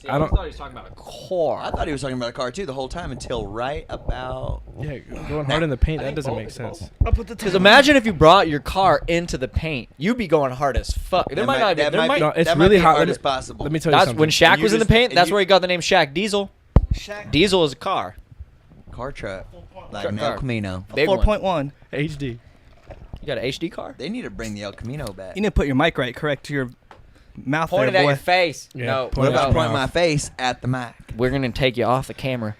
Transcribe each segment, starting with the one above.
See, I I don't. thought he was talking about a car. I thought he was talking about a car too the whole time until right about. Yeah, going hard in the paint. That doesn't make sense. Because imagine if you brought your car into the paint, you'd be going hard as fuck. There might not be. There might. No, it's that really might be hot. hard as possible. Let me tell you That's something. when Shaq you was in the just- paint. and That's you- where he got the name Shaq Diesel. Diesel is a car. Car truck, like Truck an car. El Camino. Big one. 4.1. HD. You got an HD car? They need to bring the El Camino back. You need to put your mic right, correct to your mouth Point it there, at boy. your face. Yeah, No, point What it about out. pointing my face at the mic? we're gonna take you off the camera.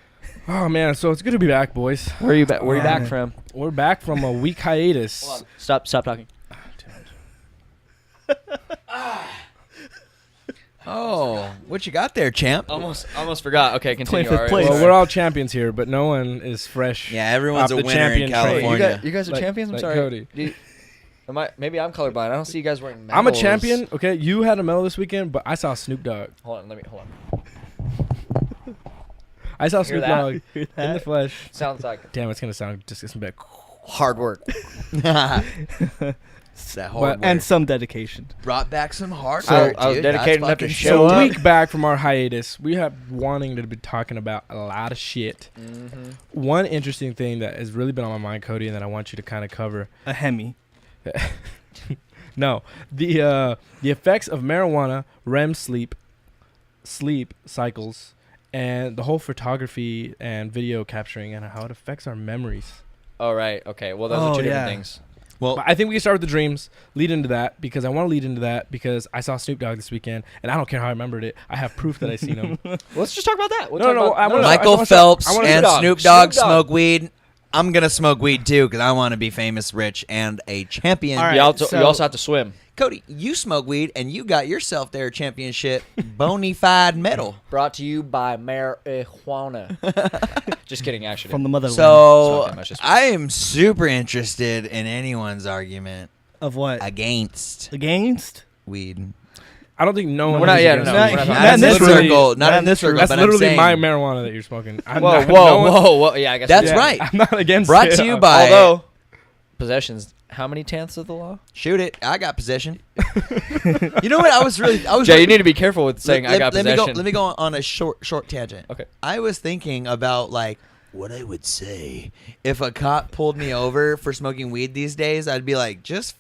Oh man, so it's good to be back, boys. Where are you back? Where are you back Man. from? We're back from a week hiatus. Stop talking. Oh, what you got there, champ? Almost forgot. Okay, continue. fifth All right. place. Well, we're all champions here, but no one is fresh. Yeah, everyone's Off a the winner in champion train. California. You guys are Like- champions. I'm like sorry. Cody. Maybe I'm colorblind. I don't see you guys wearing. I'm a medals. champion. Okay, you had a medal this weekend, but I saw Snoop Dogg. Hold on. I saw Hear Snoop that? Dogg in the flesh. Sounds like Damn, it's gonna sound just it's gonna be like, hard work. It's that hard And work. some dedication. Brought back some hard So, work, I was dude. dedicated That's enough to fucking show So up. a week back from our hiatus, we have wanting to be talking about a lot of shit. Mm-hmm. One interesting thing that has really been on my mind, Cody, and that I want you to kind of cover. A Hemi. No, the effects of marijuana, REM sleep cycles, and the whole photography and video capturing and how it affects our memories. All right. Okay. Well, those Oh, are two different yeah. things. Well, But I think we can start with the dreams, lead into that, because I want to lead into that because I saw Snoop Dogg this weekend, and I don't care how I remembered it. I have proof that I seen him. Let's just talk about that. We'll No, talk no, about- I wanna- Michael I wanna- Phelps I wanna- and Snoop Snoop Dogg. Dogg smoke weed. I'm gonna smoke weed too because I want to be famous, rich, and a champion. All right. You also, so- you also have to swim. Cody, you smoke weed and you got yourself their championship bonafide medal. Brought to you by marijuana. Just kidding. Actually, From the motherland. So Smoking, that's just- I am super interested in anyone's argument Of what? against Against? weed. I don't think no one. We're not is yet. against No, it. we're not Not talking in this literally- circle. Not in this circle. That's but I'm literally saying, my marijuana that you're smoking. I'm Whoa, not, whoa, no one- whoa, whoa. Yeah, I guess. That's yeah. right. I'm not against Brought it. to you by. Although possessions, how many tenths of the law? Shoot it. I got possession. You know what? I was Jay, really- you need to be careful with saying I got possession. Let me go on a short tangent. Okay. I was thinking about like what I would say if a cop pulled me over for smoking weed these days. I'd be like, just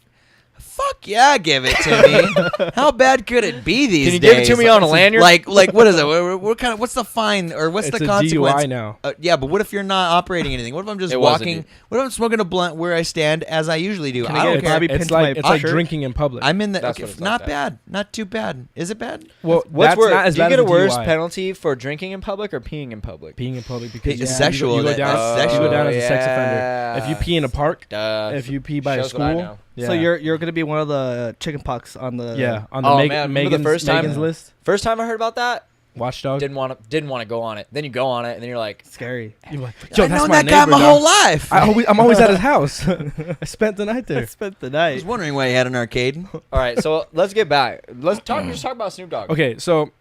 fuck yeah, give it to me. How bad could it be these Can you days? give it to me on a lanyard? Like what is it? What kind of? What's the fine or what's It's the a consequence? DUI now. Yeah, but what if you're not operating anything? What if I'm just It was a walking? DUI. What if I'm smoking a blunt where I stand as I usually do? Can I I don't get a care. Bobby pin It's to like my it's like shirt? drinking in public. I'm in the. That's Okay, what it's not like bad. Not too bad. Is it bad? well, What's that's worse? not as Do you bad get as a worse DUI. penalty for drinking in public or peeing in public? Peeing in public because It's you sexual, You go that- down, that's you sexual. go down as a sex Yeah. offender. If you pee in a park, Duh. if you pee by a Shows what I school, know. yeah. So you're gonna be one of the chicken pox on the on the Oh, Meg- man, remember the Megan's, first time- Megan's list. First time I heard about that, Watchdog. didn't want to go on it. Then you go on it, and then you're like, scary. You're like, I've that's known my that guy neighbor, my dog. whole life. I'm always at his house. I spent the night I there. spent the I was night. wondering why he had an arcade. all right. So let's get back. Let's talk. Just talk about Snoop Dogg. Okay, so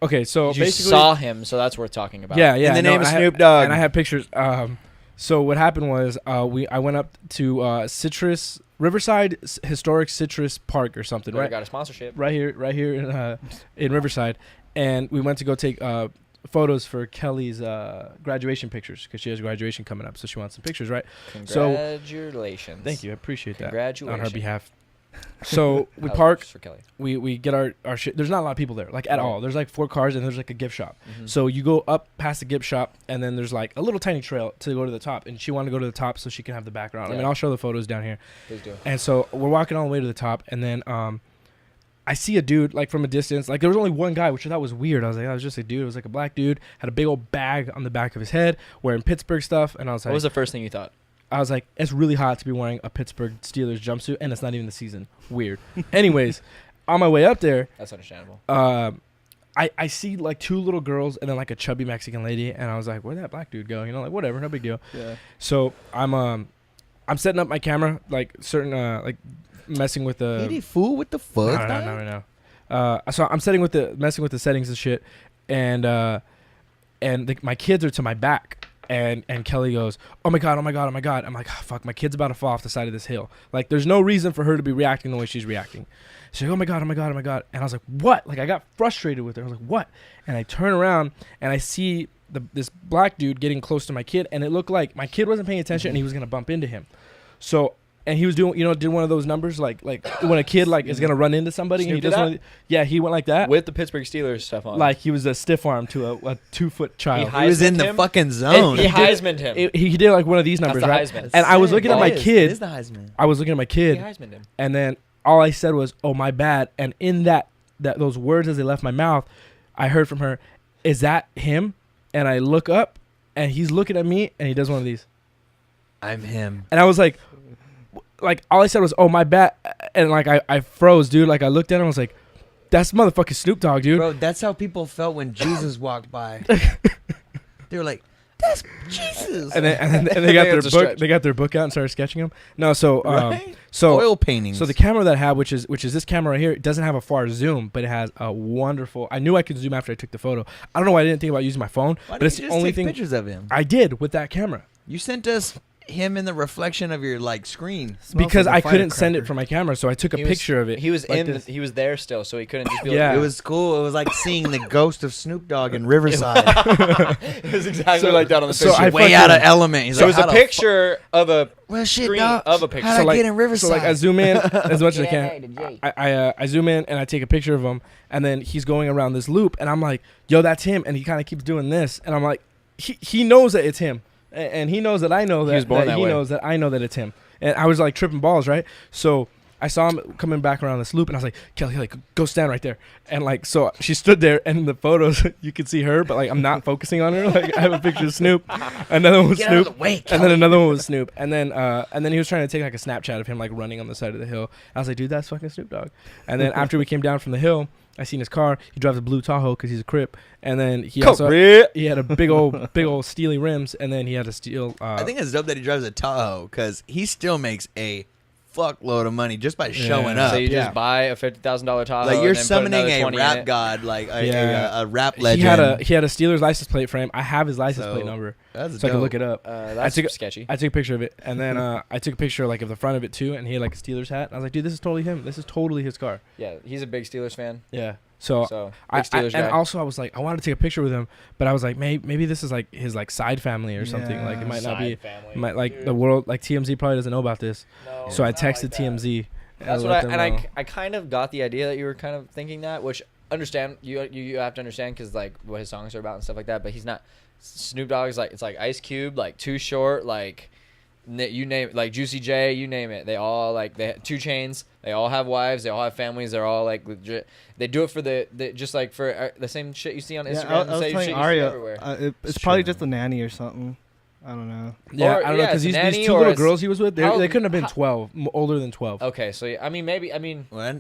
You basically, saw him, so that's worth talking about. yeah, In the no, name of I had- Snoop Dogg. and I have pictures. So what happened was I went up to Riverside Historic Citrus Park or something, We right? got a sponsorship. Right here in Riverside, and we went to go take photos for Kelly's graduation pictures because she has graduation coming up, so she wants some pictures, right? Congratulations. Thank you, I appreciate that on Congratulations. her behalf. So we Oh, park, just for Kelly. we get our shit. There's not a lot of people there, like at Right. all. There's like 4 cars and there's like a gift shop. Mhm. So you go up past the gift shop and then there's like a little tiny trail to go to the top, and she wanted to go to the top so she can have the background. I mean, Yeah. I'll show the photos down here. Please do. And so we're walking all the way to the top, and then I see a dude like from a distance. Like there was only one guy, which I thought was weird. I was like, that was just a dude. It was like a black dude, had a big old bag on the back of his head, wearing Pittsburgh stuff. And I was What like, was the first thing you thought? I was like, it's really hot to be wearing a Pittsburgh Steelers jumpsuit, and it's not even the season. Weird. Anyways, on my way up there, That's understandable. I see like 2 little girls and then like a chubby Mexican lady, and I was like, where'd that black dude go? You know, like whatever, no big deal. Yeah. So I'm setting up my camera, like certain like messing with the. Hey, fool, what the fuck? No. So I'm messing with the settings and shit, and my kids are to my back, And Kelly goes, oh my god, oh my god, oh my god. I'm like, oh, fuck, my kid's about to fall off the side of this hill. Like, there's no reason for her to be reacting the way she's reacting. She's like, oh my god, oh my god, oh my god. And I was like, what? Like, I got frustrated with her. I was like, what? And I turn around and I see this black dude getting close to my kid, and it looked like my kid wasn't paying attention and he was gonna bump into him. So, and he was doing, did one of those numbers like when a kid like is gonna run into somebody. Snoop And he does did that? Yeah, he went like that with the Pittsburgh Steelers stuff on. like he was a stiff arm to a 2-foot child. He was in the him? fucking zone. He Heisman'd him. He did like one of these numbers, That's the right? Heisman. And I was looking at my It kid. is the Heisman. I was looking at my He kid, Heisman'd him. and then all I said was, "Oh, my bad." And in that those words as they left my mouth, I heard from her, "Is that him?" And I look up, and he's looking at me, and he does one of these, I'm him. and I was like all I said was, "Oh, my bad," and like I froze, dude. Like I looked at him, I was like, "That's motherfucking Snoop Dogg, dude." Bro, that's how people felt when Jesus walked by. They were like, "That's Jesus." And they got their That's a book. stretch. They got their book out and started sketching him. No, so Right? so Oil paintings. So the camera that I have, which is this camera right here, it doesn't have a far zoom, but it has a wonderful. I knew I could zoom after I took the photo. I don't know why I didn't think about using my phone, Why but it's didn't the you just only take thing pictures of him. I did with that camera You sent us him in the reflection of your like screen. Smells because like a I couldn't send it firecracker. from my camera, so I took a He was- picture of it. He was like this. he was there still, so he couldn't just be Yeah. like, It was cool. It was like seeing the ghost of Snoop Dogg in Riverside. it was exactly So- like that on the so picture. I Way fucking- out of element. He's So it was like, a "How the picture of a well, shit, screen dog. of a picture. How'd So I like- get in Riverside? So like I zoom in as much as I can. I zoom in and I take a picture of him, and then he's going around this loop, and I'm like, "Yo, that's him," and he kind of keeps doing this, and I'm like, he knows that it's him, and he knows that I know that He was born that he way. knows that I know that it's him, and I was like tripping balls, right? So I saw him coming back around this loop, and I was like, Kelly, go stand right there. And like, so she stood there, and in the photos, you could see her, but like, I'm not focusing on her. Like, I have a picture of Snoop, another one was Get out of Snoop, the way, and then another one was Snoop, and then he was trying to take like a Snapchat of him like running on the side of the hill. I was like, dude, that's fucking Snoop Dogg. And then after we came down from the hill, I seen his car. He drives a blue Tahoe because he's a Crip, and then he had a big old steely rims, and then he had a steel. I think it's dope that he drives a Tahoe because he still makes a fuckload of money just by showing Yeah. up. So you Yeah. just buy a $50,000 Tahoe. Like you're and then put summoning another a 20 in rap it. god, like Yeah. a rap he legend. had a Steelers license plate frame. I have his license plate So, number, That's so I can dope. look it up. That's took a- sketchy. I took a picture of it, and then I took a picture like of the front of it too, and he had like a Steelers hat. I was like, dude, this is totally him. This is totally his car. Yeah, he's a big Steelers fan. Yeah. So So I, big Steelers and guy. also I was like, I wanted to take a picture with him, but I was like, maybe this is like his like side family or something. Like it might not be. It might like the world like TMZ probably doesn't know about this. No, So I not texted like that. TMZ. That's and what let them know. I kind of got the idea that you were kind of thinking that, which understand you have to understand because like what his songs are about and stuff like that. But he's not. Snoop Dogg is like it's like Ice Cube, like Too Short, like you name it, like Juicy J, you name it. They all like they 2 Chainz. They all have wives. They all have families. They're all like legit. They do it for the just like for the same shit you see on Instagram. Yeah, I the was same telling shit you see Arya, everywhere. it's It's probably true. just a nanny or something. I don't know. Yeah, Or- I don't know yeah, because it's a these nanny two or little it's- girls he was with, how- they couldn't have been how- 12, older than 12. Okay, so yeah, I mean, Well,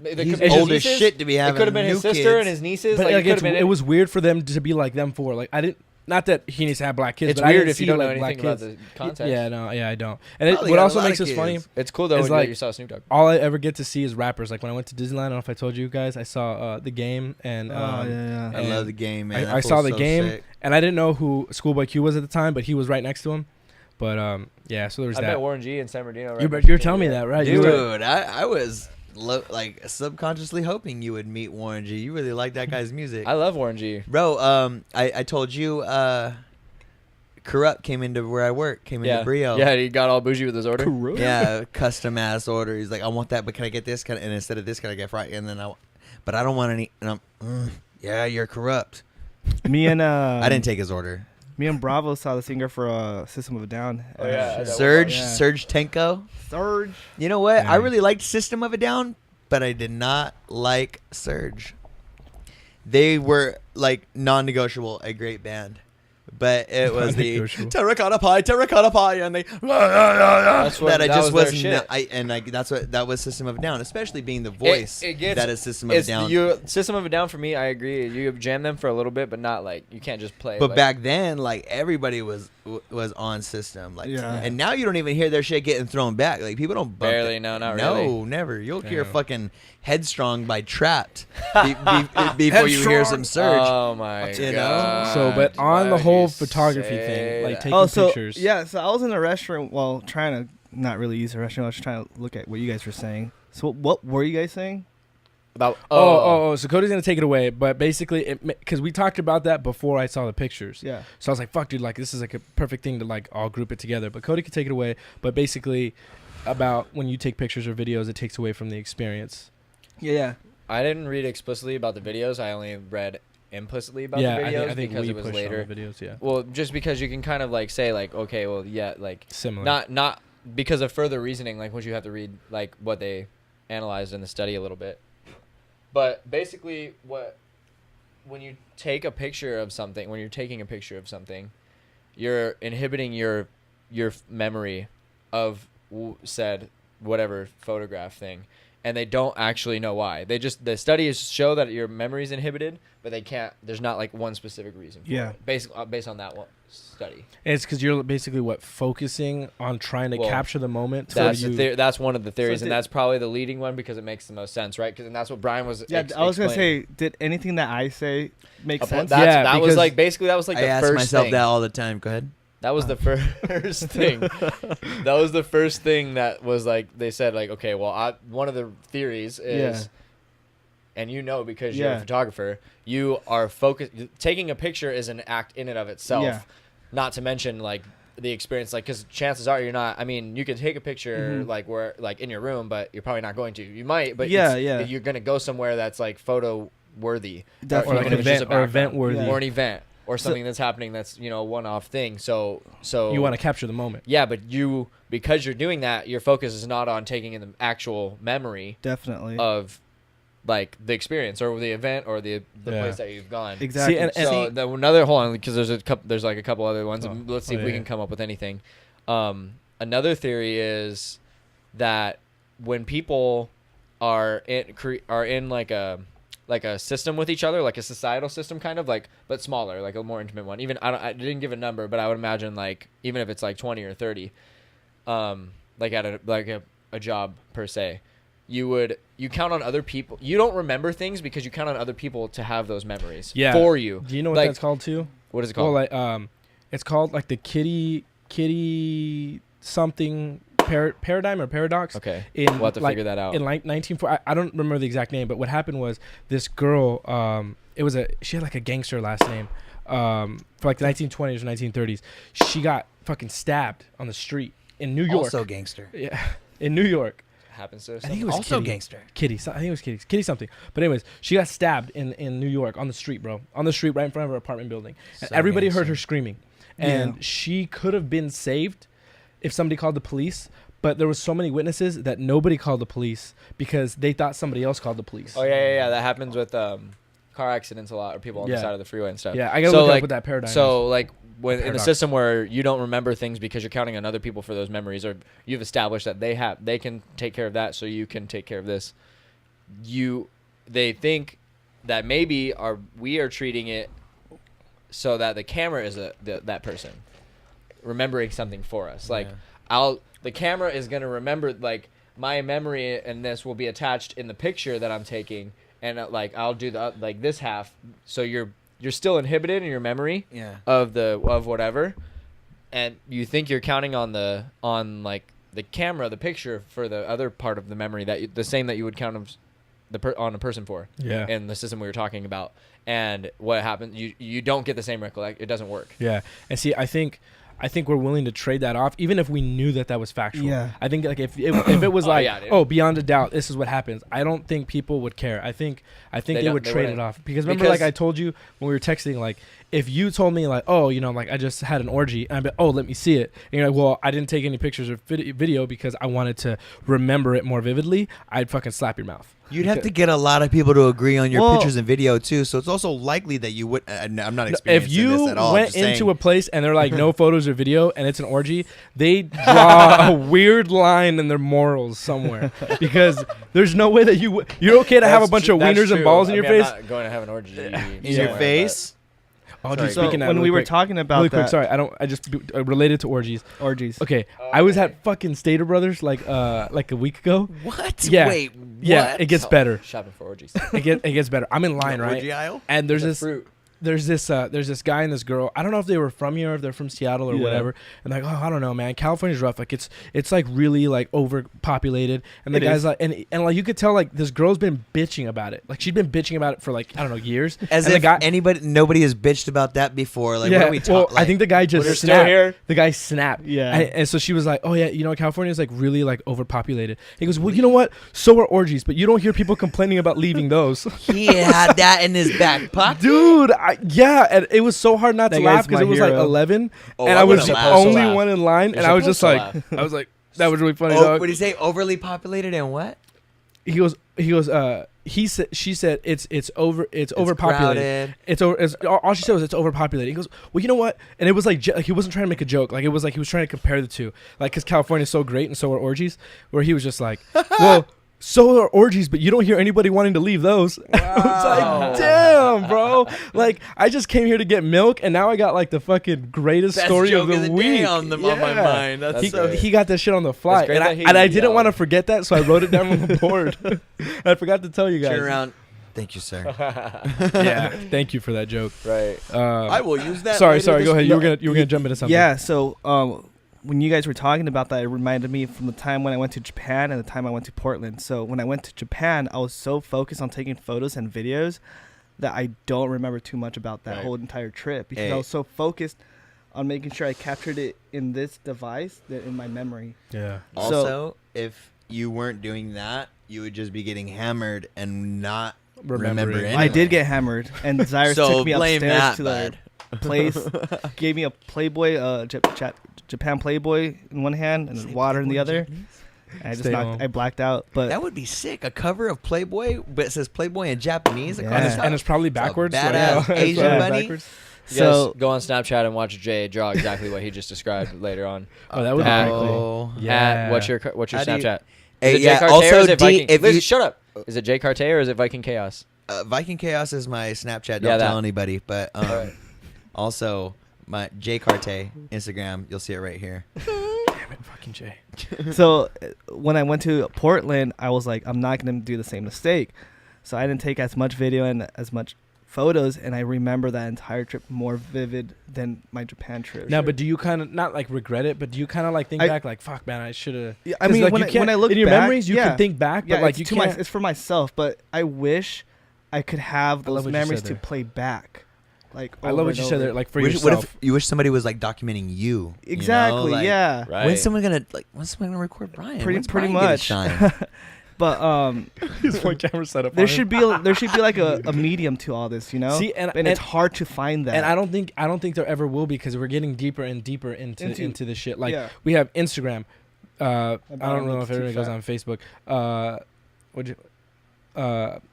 They he's could be old his as nieces. shit to be it having could have been his new sister kids. and his nieces. But like, like it could have been it was weird for them to be like them 4. Like I didn't. Not that he needs to have black kids. It's but I weird didn't if you see, don't know like, black anything about kids. the context. Yeah, no, yeah, I don't. And it, Probably what got a also lot makes of this funny, kids. It's cool though It's when like- you saw Snoop Dogg. all I ever get to see is rappers. Like when I went to Disneyland, I don't know if I told you guys, I saw the game and yeah. I love the game, man. I saw the game and I didn't know who Schoolboy Q was at the time, but he was right next to him. But yeah, so there was I that. met Warren G and San Bernardino. Right You next were to telling me yeah. that, right? You were- Dude, I was like subconsciously hoping you would meet Warren G. You really like that guy's music. I love Warren G. Bro, I told you Corrupt came into where I work, came into Brio. Yeah, he got all bougie with his order. Yeah, custom ass order. He's like, I want that, but can I get this? And instead of this, can I get fried? And then but I don't want any. And I'm, yeah, you're corrupt. Me and I didn't take his order. Me and Bravo saw the singer for System of a Down. Oh, yeah. That Surge, Yeah. Surge Tenko. Surge. You know what? Yeah. I really liked System of a Down, but I did not like Surge. They were like non-negotiable, a great band. But it was the Non-negotiable. terracotta pie, and they That's what that I that just was their wasn't. shit. That's what that was System of a Down, especially being the voice It gets- that is System of a It's Down. System of a Down for me. I agree. You jam them for a little bit, but not like you can't just play. But like, back then, like everybody was on System, like, Yeah. and now you don't even hear their shit getting thrown back. Like people don't bump Barely, it. no, not No, really. never. You'll hear Damn. fucking Headstrong by Trapped before you hear some Surge. Oh my You know? god. So, but on the dude. whole, whole say photography thing, like that. taking Oh, so pictures. yeah, so I was in a restaurant, well, trying to not really use the restroom. I was trying to look at what you guys were saying. So what were you guys saying? About So Cody's gonna take it away, but basically, because we talked about that before I saw the pictures. Yeah. So I was like, "Fuck, dude! Like, this is like a perfect thing to like all group it together." But Cody could take it away. But basically, about when you take pictures or videos, it takes away from the experience. Yeah. I didn't read explicitly about the videos. I only read implicitly about yeah, the videos I think because we it was pushed later. on the videos. Yeah, Well, just because you can kind of like say like, okay, well, yeah, like similar. not because of further reasoning, like once you have to read like what they analyzed in the study a little bit. But basically, when you take a picture of something, when you're taking a picture of something, you're inhibiting your memory of said whatever photograph thing, and they don't actually know why. The studies show that your memory is inhibited, but they can't. There's not like one specific reason for it. Based on that one study. And it's because you're basically focusing on trying to capture the moment. That's one of the theories, So and that's probably the leading one because it makes the most sense, right? And that's what Brian was. Yeah, I was gonna say, did anything that I say make sense? That was like basically that was like I the ask first myself thing. that all the time. Go ahead. That was the first thing. That was the first thing that was like they said like, okay, well, one of the theories is, and because you're a photographer, you are focused. Taking a picture is an act in and of itself. Yeah. Not to mention like the experience, like because chances are you're not. I mean, you can take a picture like in your room, but you're probably not going to. You might, but you're gonna go somewhere that's like photo worthy, or like an event worthy, or an event. Or something that's happening that's, a one-off thing. So you want to capture the moment. Yeah, but because you're doing that, your focus is not on taking in the actual memory Definitely of like the experience or the event or the place that you've gone. Exactly. Hold on, because there's like a couple other ones. Let's see if we can come up with anything. Another theory is that when people are in like a system with each other, like a societal system kind of like, but smaller, like a more intimate one. Even I didn't give a number, but I would imagine like even if it's like 20 or 30, like at a job per se, you count on other people. You don't remember things because you count on other people to have those memories for you. Do you know what that's called too? What is it called? Well, it's called like the kitty something paradigm or paradox. Okay. We'll have to figure that out. In like 1940, I don't remember the exact name, but what happened was this girl, she had like a gangster last name, for like the 1920s or 1930s. She got fucking stabbed on the street in New York. Also gangster. Yeah, in New York. Happens to I think it was also Kitty. gangster. Kitty. I think it was Kitty. Kitty something. But anyways, she got stabbed in New York on the street, bro. On the street right in front of her apartment building. And everybody heard her screaming. And she could have been saved if somebody called the police. But there was so many witnesses that nobody called the police because they thought somebody else called the police. Oh, yeah. That happens with car accidents a lot, or people on the side of the freeway and stuff. Yeah, I got to look up what that paradigm is. So, like, when in the system where you don't remember things because you're counting on other people for those memories, or you've established that they can take care of that, so you can take care of this. They think that maybe we are treating it so that the camera is that person remembering something for us. Like, the camera is going to remember, like, my memory and this will be attached in the picture that I'm taking, and like I'll do this half, so you're still inhibited in your memory of whatever, and you think you're counting on the camera, the picture for the other part of the memory the same that you would count on a person for in the system we were talking about. And what happens, you don't get the same recollection. It doesn't work. Yeah. And see, I think we're willing to trade that off, even if we knew that was factual. Yeah. I think like if it was beyond a doubt, this is what happens, I don't think people would care. I think they would trade it off. Because remember, like I told you when we were texting, like if you told me like, oh, like I just had an orgy, and I'd be, oh, let me see it. And you're like, well, I didn't take any pictures or video because I wanted to remember it more vividly. I'd fucking slap your mouth. You'd have to get a lot of people to agree on your pictures and video too, so it's also likely that you would. I'm not experiencing this at all. If you went into a place and they're like no photos or video and it's an orgy, they draw a weird line in their morals somewhere, because there's no way that you're okay to have a bunch of wieners and balls in your face. I'm not going to have an orgy in your face. Oh, just so speaking when we were talking about really that, quick, sorry, I just related to orgies. Okay, I was at fucking Stater Brothers like a week ago. What? Yeah. Wait, what? Yeah, it gets better. Shopping for orgies. It gets better. I'm in line, right? Orgy aisle? And there's It's a fruit. there's this guy and this girl. I don't know if they were from here or if they're from Seattle or whatever. And like, oh, I don't know, man. California's rough. Like it's like really like overpopulated. And the guy's like, and like you could tell like this girl's been bitching about it. Like she'd been bitching about it for like I don't know years. As and if nobody has bitched about that before. Like what are we talking? Well, I think the guy just still snapped. here. The guy snapped. Yeah. And so she was like, oh yeah, you know California's like really like overpopulated. He goes, well, you know what? So are orgies, but you don't hear people complaining about leaving those. He had that in his back pocket. Dude, yeah, and it was so hard not That to guy's laugh because my it was like hero. 11, Oh, and I I was would've the laughed. only Laugh. one in line, You're and I was just like, supposed to I was like, that was really funny, Oh, dog. what did he say? Overly populated and what? He goes, she said it's overpopulated. Crowded. All she said was it's overpopulated. He goes, well, you know what? And it was like he wasn't trying to make a joke. Like it was like he was trying to compare the two. Like because California's so great and so are orgies. Where he was just like, well, so are orgies, but you don't hear anybody wanting to leave those. I was like, damn, bro. Like I just came here to get milk, and now I got like the fucking greatest Best story joke of the week. day on my mind. That's so He got that shit on the fly, That's great and that he I didn't yelled. want to forget that, so I wrote it down on the board. I forgot to tell you guys. turn around. Thank you, sir. Yeah, thank you for that joke. Right. I will use that. Sorry, later go ahead. You this- were gonna jump into something. Yeah, so when you guys were talking about that, it reminded me from the time when I went to Japan and the time I went to Portland. So when I went to Japan, I was so focused on taking photos and videos that I don't remember too much about that Right. whole entire trip because Hey. I was so focused on making sure I captured it in this device that in my memory. Yeah. Also, if you weren't doing that, you would just be getting hammered and not remember Remembering. anything. I did get hammered, and Zyrus So took me blame upstairs that, to the place, gave me a Playboy, Japan Playboy in one hand and water in the other. I just Stay home. I blacked out, but That would be sick. A cover of Playboy, but it says Playboy in Japanese. Yeah. across the top. And it's probably backwards. badass yeah, it's Asian probably bunny. backwards. You so guys go on Snapchat and watch Jay draw exactly what he just described later on. Oh, that would be At- pretty cool. Oh. Yeah. At, what's your How do you- Snapchat? Hey, Is it yeah, Jay Carte also, or is it D, Viking? if Listen, you- shut up. Is it Jay Carte or is it Viking Chaos? Viking Chaos is my Snapchat. Don't Yeah, that. tell anybody. But Alright. also my J Carte Instagram. You'll see it right here. Damn it, fucking Jay. so when I went to Portland, I was like, I'm not gonna do the same mistake. So I didn't take as much video and as much photos, and I remember that entire trip more vivid than my Japan trip. No, but do you kind of not like regret it, but do you kind of like think I- back like, fuck, man, I should have? Yeah, I mean, like, when you I- can't- when I look in your back, memories, you yeah. can think back, yeah, but like it's you to can't. it's for myself. But I wish I could have I love those what you memories said to there. play back. Like I love over what you and said over. there, like for What yourself. if you wish somebody was like documenting you? Exactly, You know? Like, yeah. Right. When's someone gonna record Brian? Pretty When's pretty Brian gonna much. shine? But He's one camera setup. there should be like a medium to all this, you know. See, and it's hard to find that. And I don't think there ever will be because we're getting deeper and deeper into the shit. Like yeah. we have Instagram. I don't know looks if too everybody goes fat. on Facebook.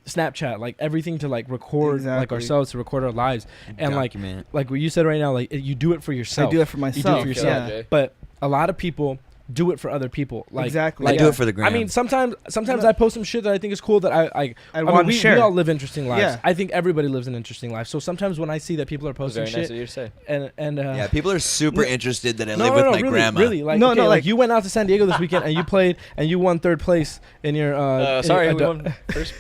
Snapchat, like everything to like record like Exactly. ourselves, to record our lives, and Document. like what you said right now, like you do it for yourself. I do it for You do myself. it for Kill yourself. it, Jay. But a lot of people do it for other people. Like Exactly. I Like do it for the gram. I mean, sometimes I post some shit that I think is cool that I want to we share. all live interesting lives. Yeah. I think everybody lives an interesting life. So sometimes when I see that people are That was posting very nice shit of you to say. and yeah, people are super interested that I no, live no, with no, my really, grandma. really, like No, okay, no, like like- you went out to San Diego this weekend and you played and you won third place in your Sorry, in we your won first.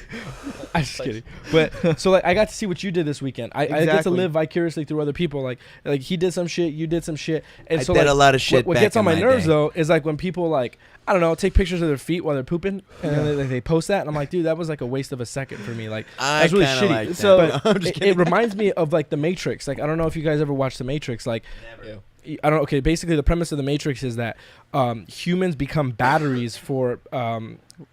I'm just kidding. But so like I got to see what you did this weekend. I get to Exactly. live vicariously through other people. Like he did some shit, you did some shit, and I so did like, a lot of shit. what back gets on in my nerves day. though is like when people like I don't know take pictures of their feet while they're pooping and then they post that and I'm like, dude, that was like a waste of a second for me. Like I that's really kinda shitty. like that. So- No, I'm just it kidding. reminds me of like the Matrix. Like I don't know if you guys ever watched the Matrix. Like I don't know. Okay, basically the premise of the Matrix is that humans become batteries for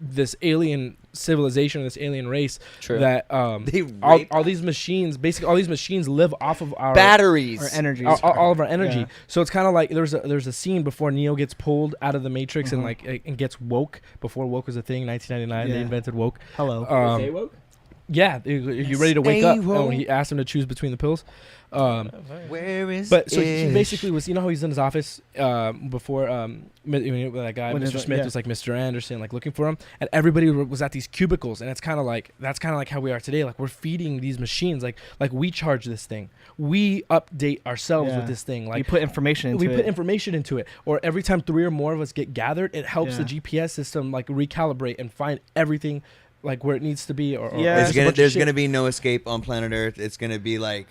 this alien civilization, this alien race. True. That They all rape- these machines, basically all these machines live off of our Batteries. Our energies. all of our energy. Yeah. So it's kind of like there's a scene before Neo gets pulled out of the Matrix and Mhm. like and gets woke. Before woke was a thing, 1999 they Yeah. invented woke. Hello. Yeah, you ready to wake Stay up? And woke. he asked him to choose between the pills. Where is? But so he Ish? basically was, you know how he's in his office before that guy, When Mr. is- Smith yeah. was like Mr. Anderson, like looking for him, and everybody was at these cubicles, and it's kind of like how we are today. Like we're feeding these machines, like we charge this thing, we update ourselves Yeah. with this thing, We like put information into we put it. information into it, or every time 3 or more of us get gathered, it helps the Yeah. GPS system like recalibrate and find everything like where it needs to be. Or Yeah. just a bunch of There's shit. gonna be no escape on planet Earth. It's gonna be like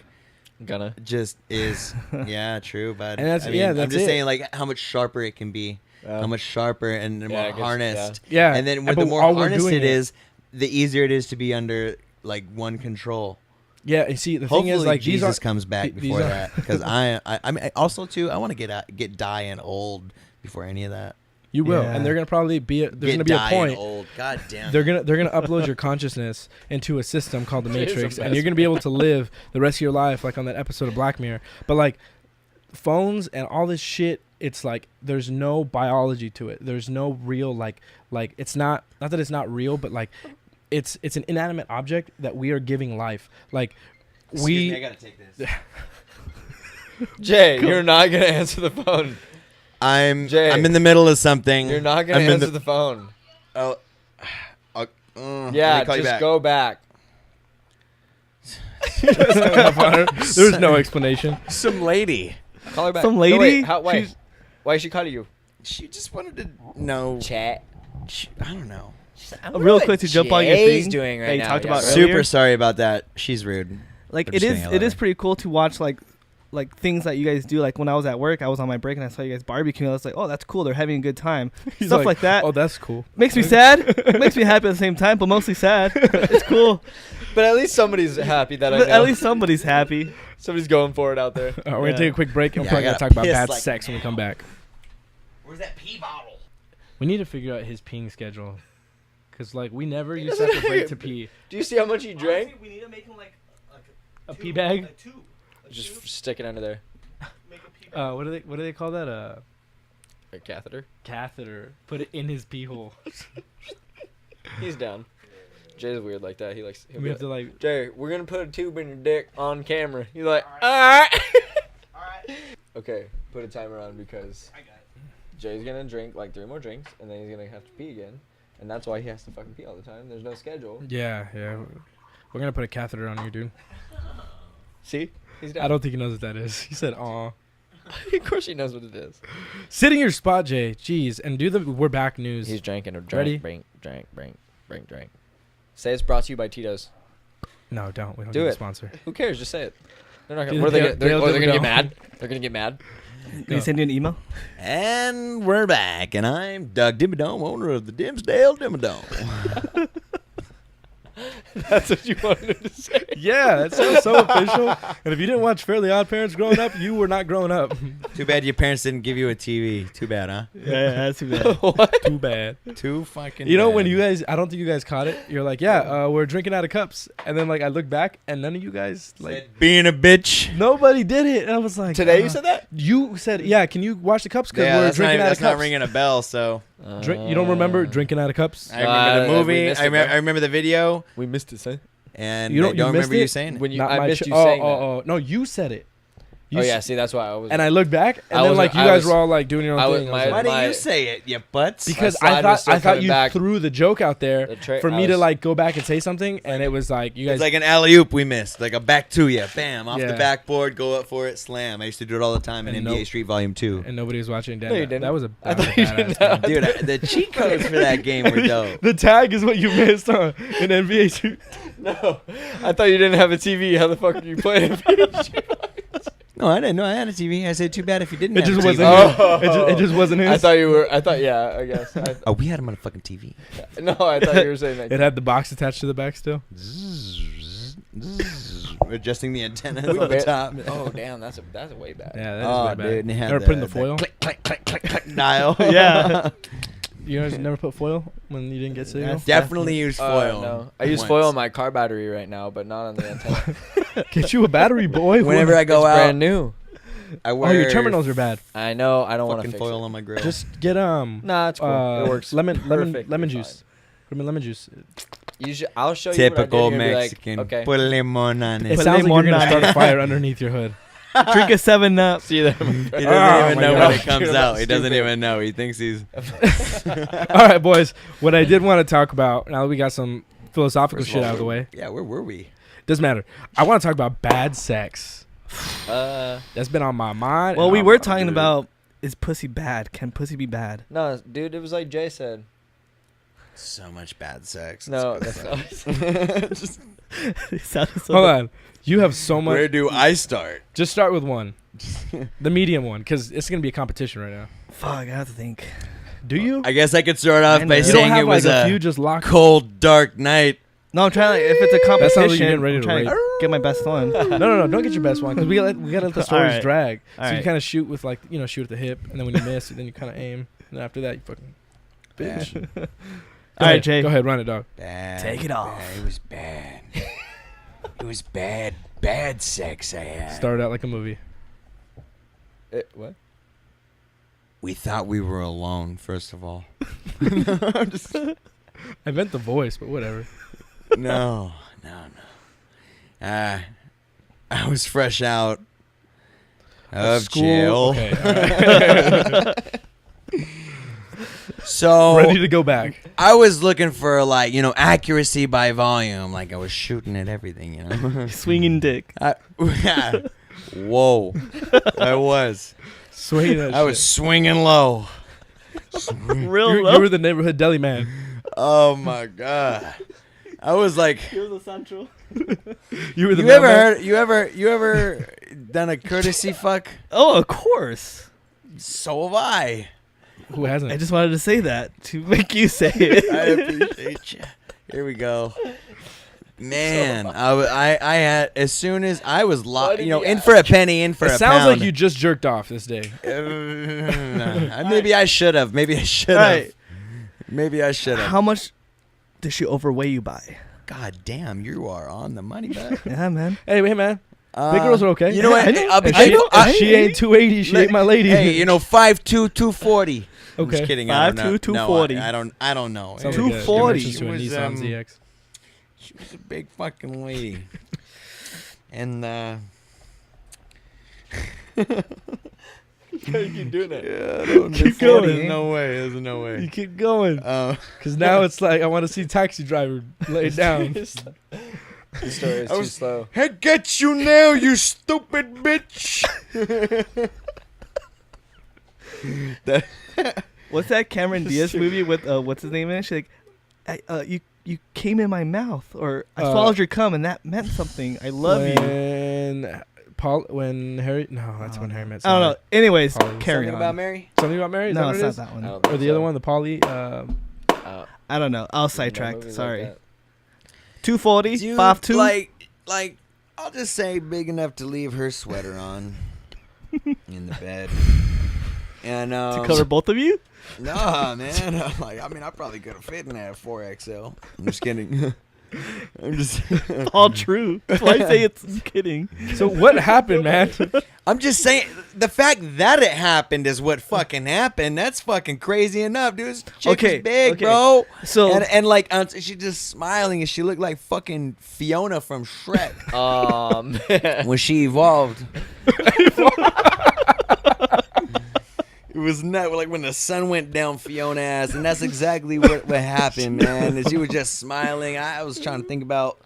Gonna. just is. Yeah, true, but And that's- I mean, yeah, I'm that's just it. saying like how much sharper it can be, how much sharper and Yeah, I more guess, harnessed. Yeah. And then And with but the more all we're harnessed doing it is, the easier it is to be under like one control. Yeah, and see, the Hopefully thing is, like, Jesus these comes back these before are- that, because I mean also too I want to get dying old before any of that. you will, Yeah. and they're gonna probably be. There's Get gonna be a dying point. old. God damn. They're gonna upload your consciousness into a system called the It is a Matrix, and mess, you're gonna be able to live the rest of your life like on that episode of Black Mirror. But like phones and all this shit, it's like there's no biology to it. There's no real like it's not that it's not real, but like it's an inanimate object that we are giving life. Like Excuse me, I we gotta take this. Jay, you're not gonna answer the phone. Jay, I'm in the middle of something. You're not gonna I'm in answer the phone. Oh. Yeah, just go back. there's no explanation. Some lady. Call her back. Some No, lady? wait, why? She's- Why is she calling you? She just wanted to know. Chat. I don't know. Real quick to jump on your Jay's thing doing right that you now, talked yeah, about right. earlier. Super sorry about that. She's rude. Like I'm it just is saying I it love is her. pretty cool to watch like things that you guys do. Like when I was at work, I was on my break and I saw you guys barbecuing. I was like, oh, that's cool. They're having a good time. He's Stuff like that. Oh, that's cool. Makes me sad. Makes me happy at the same time, but mostly sad. It's cool. But at least somebody's happy that I But know. at least somebody's happy. somebody's going for it out there. We're gonna Yeah. take a quick break, and we're Yeah, probably I gonna gotta talk about piss bad like sex when we come back. Where's that pee bottle? We need to figure out his peeing schedule, cause like we never used to have to break to pee. Do you see how much he drank? we need to make him like A pee bag? Just stick it under there. What do they call that? A catheter. Catheter. Put it in his pee hole. He's down. Jay's weird like that. He'll We be have to like. Jay, we're gonna put a tube in your dick on camera. He's like, alright. Okay, put a timer on because Jay's gonna drink like 3 more drinks and then he's gonna have to pee again. And that's why he has to fucking pee all the time. There's no schedule. Yeah. We're gonna put a catheter on you, dude. See? He's down. I don't think he knows what that is. He said, "Aw." Of course he knows what it is. Sit in your spot, Jay. Jeez, and do the "We're back" news. He's drinking a Ready? drink. Say it's brought to you by Tito's. No, don't. We don't Do get a it. sponsor. Who cares? Just say it. They're not Dude, gonna. What are they? they'll- Gonna, they're they'll gonna go. get mad. They're gonna get mad. Can you send you an email? And we're back, and I'm Doug Dimmadome, owner of the Dimsdale Dimmadome. That's what you wanted to say. Yeah, that sounds so official. And if you didn't watch Fairly Odd Parents growing up, you were not growing up. Too bad your parents didn't give you a TV. Too bad, huh? Yeah, that's too bad. What? Too bad. Too fucking. You know when bad. you guys, I don't think you guys caught it. You're like, yeah, we're drinking out of cups, and then like I look back, and none of you guys like Said being a bitch. nobody did it. And I was like, Today you said that? You said, yeah. Can you wash the cups? Because Yeah, we're that's not, drinking out of that's not cups. ringing a bell. So You don't remember drinking out of cups? I remember the we movie. missed I, it, bro. I remember the video, We missed it, son. and You I don't- don't you missed remember you it? saying it. When you, Not I my missed ch- you oh, saying that. oh, no, you said it. You Oh s- yeah, see that's why I was. And I look back, and I then was- like you I guys was- were all like doing your own I was- thing. I my- was Why like, do my- you say it, you butts? because slide I was thought still you coming back. threw the joke out there for I me to was- like go back and say something, and it was like you guys. It's like an alley oop we missed, like a back to you, bam, off Yeah. the backboard, go up for it, slam. I used to do it all the time in And NBA no- Street Volume 2. and nobody was watching. No, you That didn't. was a. I That was thought a you badass didn't game. have- Dude, the cheat codes for that game were dope. The tag is what you missed, huh? In NBA Street. No, I thought you didn't have a TV. How the fuck are you playing? No, I didn't know I had a TV. I said, too bad if you didn't It have just a wasn't. TV. Oh. It just wasn't his. I thought you were. I thought yeah. I guess. Oh, we had a motherfucking TV. No, I thought you were saying that. It had the box attached to the back still. Adjusting the antennas We on the bet- top. Oh damn, that's a way back. Yeah, that is Oh, way bad. dude, and it had Ever put in the foil? click, click, click, click, click dial. Yeah. You guys never put foil when you didn't get signal? That's- Definitely use foil. No, I use once. foil on my car battery right now, but not on the antenna. Get you a battery, boy. Whenever I go It's out, brand new. I Oh, wear your terminals are bad. I know. I don't want to fucking fix foil it. on my grill. Just get Nah, it's cool. It works. Lemon perfectly juice. Lemon juice. I'll show you. Typical what I did. You'll be Mexican. Like, okay. Put lemon on It it. Put sounds like you're gonna lemon start on a it. fire underneath your hood. Drink a 7-Up. See you there. He doesn't Oh even my know God. when it comes Dude, out. I'm He doesn't stupid. even know. He thinks he's. All right, boys. What I did want to talk about, now that we got some philosophical First of shit all, out of the way, Yeah, where were we? doesn't matter. I want to talk about bad sex. Uh, That's been on my mind. Well, and we I'm- were I'm talking dude. about, is pussy bad? Can pussy be bad? no, dude, it was like Jay said. So much bad sex. No, Let's that's go. not. Just, It sounded so Hold on. You have so much. where do I start? Just start with one. The medium one, because it's going to be a competition right now. Fuck, I have to think. Do you? I guess I could start off I by know. You don't saying have it was like a a few just locked. cold, dark night. No, I'm trying. If it's a That sounds like competition, you're getting ready I'm to trying race. to get my best one. No, don't get your best one because we gotta let the stories Alright. drag. So you Alright. kind of shoot with like shoot at the hip, and then when you miss, then you kind of aim, and then after that you fucking bitch. Bad. Go Alright, ahead, Jay. Go ahead, run it, dog. Bad. Take it off. Bad. It was bad. It was bad. Bad sex I had. Started out like a movie. What? We thought we were alone, first of all. I meant the voice, but whatever. No. I was fresh out of School. jail. Okay, all right. So Ready to go back. I was looking for like, accuracy by volume. Like I was shooting at everything, Swinging dick. Whoa. I was. Swinging that I was swinging low. Real you low. were the neighborhood deli man. Oh my God. I was like, Here's the central. You were the you ever mailman? heard, you ever done a courtesy fuck? Oh, of course. So have I. Who hasn't? I just wanted to say that to make you say it. I appreciate you. Here we go. Man, I had, as soon as I was locked, in for a penny, in for It a sounds pound. like you just jerked off this day. Maybe I should have. Maybe I should have. Alright. Maybe I should have. How much did she overweigh you by? God damn, you are on the money, bud. Yeah, man. Hey, man. Big girls are okay. You know what? I know. I'll be If she, careful. if she ain't 280, she ain't my lady. Hey, 5'2", 240. I'm Okay. just kidding. I don't 5'2", know. 240. No, I don't know. Sounds It- like a 240. dimensions to a She was, Nissan ZX. She was a big fucking lady. And keep doing it. yeah, Keep going. There's no way. There's no You way. keep going. Because now it's like I want to see Taxi Driver laid down. The story is I too was- slow. I get you now, you stupid bitch. What's that Cameron Diaz movie with what's his name in it? She's like, you came in my mouth, or I swallowed your cum, and that meant something. I love you. When Harry, no, that's when Harry met. I don't know. Sally. Anyways, Polly. carry Something on. about Mary? Something about Mary. Is No, that it's what it not is? that I one. don't think Or the so. other one, the Polly. I don't know. I'll No sidetrack. movies like Sorry. that. 240, Dude, 5'2". like, I'll just say big enough to leave her sweater on in the bed. And to cover both of you. nah, man. I probably could have fit in that 4XL. I'm just kidding. I'm just All true. That's why I say it's I'm kidding. So what happened, man? I'm just saying the fact that it happened is what fucking happened. That's fucking crazy enough, dude. This chick Okay, was big, okay. bro. So And like she just smiling and she looked like fucking Fiona from Shrek Man. when she evolved. It was not like when the sun went down Fiona ass, and that's exactly what happened, man. Is she was just smiling. I was trying to think about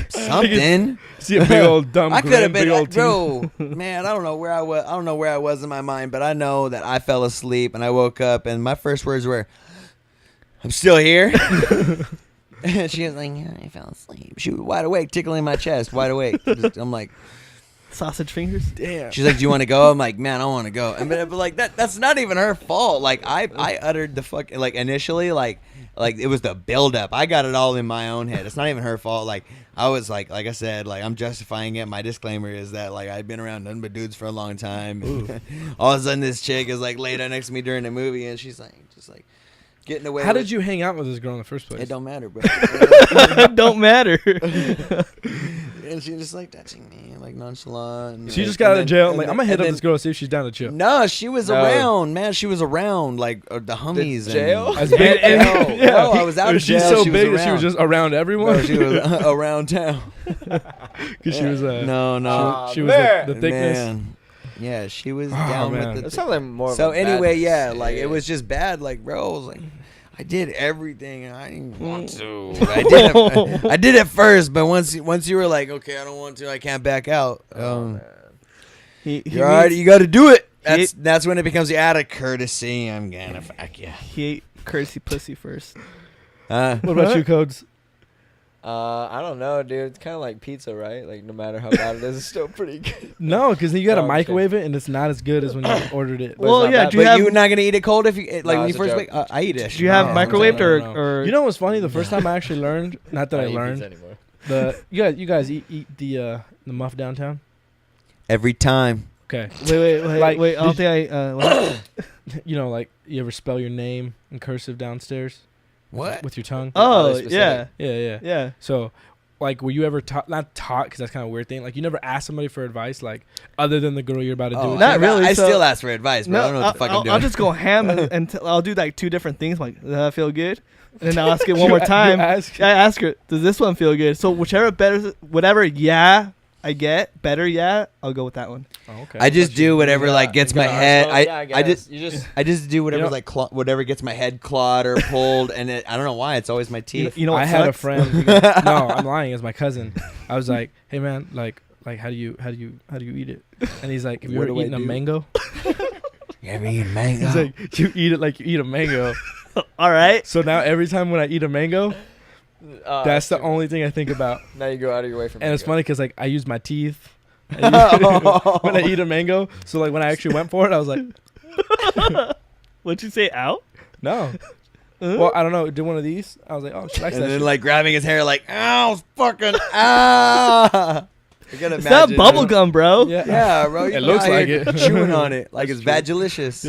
something. See a big old dumb. I could have big been, old teeth. bro. Man, I don't know where I was. I don't know where I was in my mind, but I know that I fell asleep and I woke up, and my first words were, "I'm still here." And she was like, "Yeah, I fell asleep." She was wide awake, tickling my chest, wide awake. I'm like, sausage fingers. Damn. she's like, "Do you want to go?" I'm like, "Man, I want to go." And but like that's not even her fault. Like I uttered the fuck like initially like it was the build up. I got it all in my own head. It's not even her fault. Like I was like I said, like I'm justifying it. My disclaimer is that like I've been around nothing but dudes for a long time. All of a sudden, this chick is like laid out next to me during the movie, and she's like just like getting away. How with did you hang out with this girl in the first place? It don't matter, bro. Don't matter. And she just like touching me, like nonchalant. And She like- just got out and of jail. then- Like, I'm and gonna hit up then- this girl, see if she's down to chill. No, she was No. around, man. She was around, like the homies. and- jail? As big, No, no, I was out of She's jail. so She was big that she was around. just around everyone. No, she was around town. Because she was No. she was the thickness. Man. Yeah, she was Oh, down man. with It the. sounds like more. So of a bad anyway, yeah, like it mistake. was just bad. Like, bro, I was like, I did everything, and I didn't want to. I did it first, but once you were like, okay, I don't want to, I can't back out. He You're already, needs- you got to do it. He- That's when it becomes out of courtesy. I'm gonna fuck you. he ate courtesy pussy first. What about you, Codes? I don't know, dude. It's kind of like pizza, right? Like no matter how bad it is, it's still pretty good. No, because you got to No, I'm microwave it, and it's not as good as when you ordered it. But it's Well, not yeah. bad. Do you But have? you're not gonna eat it cold if you like No, when you it's a first joke. make. I eat it. Do you have No, microwaved no. or? You know what's funny? The first time I actually learned, not that I don't eat learned, pizza anymore. you guys eat the muff downtown. every time? Okay, Wait. Like, I don't think I. What? you know, like you ever spell your name in cursive downstairs What? with your tongue? Oh specific. yeah, Yeah. yeah. So, like, were you ever not taught? Because that's kind of a weird thing. Like, you never asked somebody for advice, like, other than the girl you're about to do Oh, it. Not to? really, I so- still ask for advice, bro. I don't know what the fuck I'm doing. I'll just go ham and I'll do like 2 different things. Like, does that feel good? And then I'll ask it one You more a- you time. ask- Yeah, I ask her, does this one feel good? So whatever yeah I get, better yeah, I'll go with that one. Oh, okay. I just do whatever Yeah, like gets you my gotta head. ask, well, yeah, I just you just I just do whatever You know- like whatever gets my head clawed or pulled, and I don't know why it's always my teeth. You know what I had a sucks? friend. No, I'm lying. It's my cousin. I was like, hey man, like how do you eat it? And he's like, have you What ever do I eaten a do? mango? You ever eat mango? He's like, you eat it like you eat a mango. All right. So now every time when I eat a mango, that's the too only thing I think about. much. Now you go out of your way from. And it's mango. funny because like I use my teeth when I eat a mango. So like when I actually went for it, I was like, What'd you say? Out? no. Well, I don't know. Did one of these? I was like, oh, she likes And that. then shit. like grabbing his hair, like ow, fucking ah. I gotta It's not imagine, bubble gum, bro. Yeah. Yeah, bro. It looks like it. Chewing on it like it's That's vagilicious.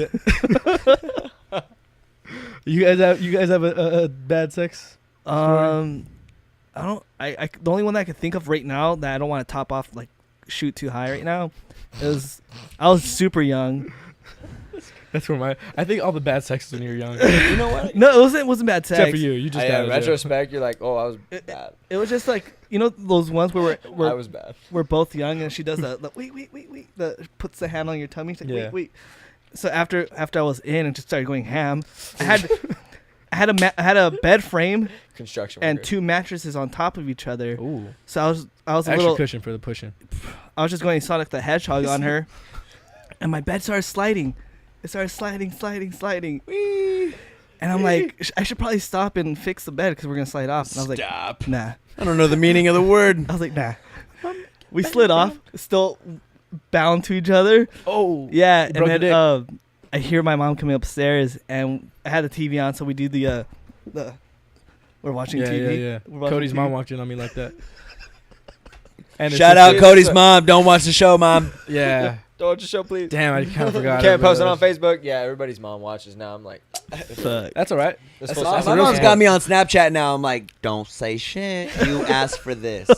Yeah. You guys have a bad sex? I don't. I the only one that I can think of right now that I don't want to top off like shoot too high right now is I was super young. That's where I think all the bad sex is when you're young. You know what? No, it wasn't bad sex. Except for you. You just In got it. retrospect, you're like, oh, I was bad. It was just like those ones where I we're was bad. we're both young and she does the wait puts the hand on your tummy. She's like, Yeah. wait. So after I was in and just started going ham, I had a bed frame Construction. and worker. 2 mattresses on top of each other. Ooh. So I was a Extra little. cushion for the pushing. I was just going Sonic the Hedgehog on her, and my bed started sliding. It started sliding. Whee! And I'm like, I should probably stop and fix the bed because we're gonna slide off. And I was like, Stop. nah. I don't know the meaning of the word. I was like, nah. We slid off, still bound to each other. Oh. Yeah, You and broke then your I hear my mom coming upstairs, and I had the TV on, so we do the we're watching TV. Yeah. We're watching Cody's TV. mom walked in on me like that. And Shout out Cody's mom. Don't watch the show, mom. Yeah. Don't watch the show, please. Damn, I kind of forgot. Can't post it about on Facebook. Yeah, everybody's mom watches now. I'm like, Fuck. That's all right. that's That's supposed awesome. to My real mom's smart. got me on Snapchat now. I'm like, don't say shit. You asked for this.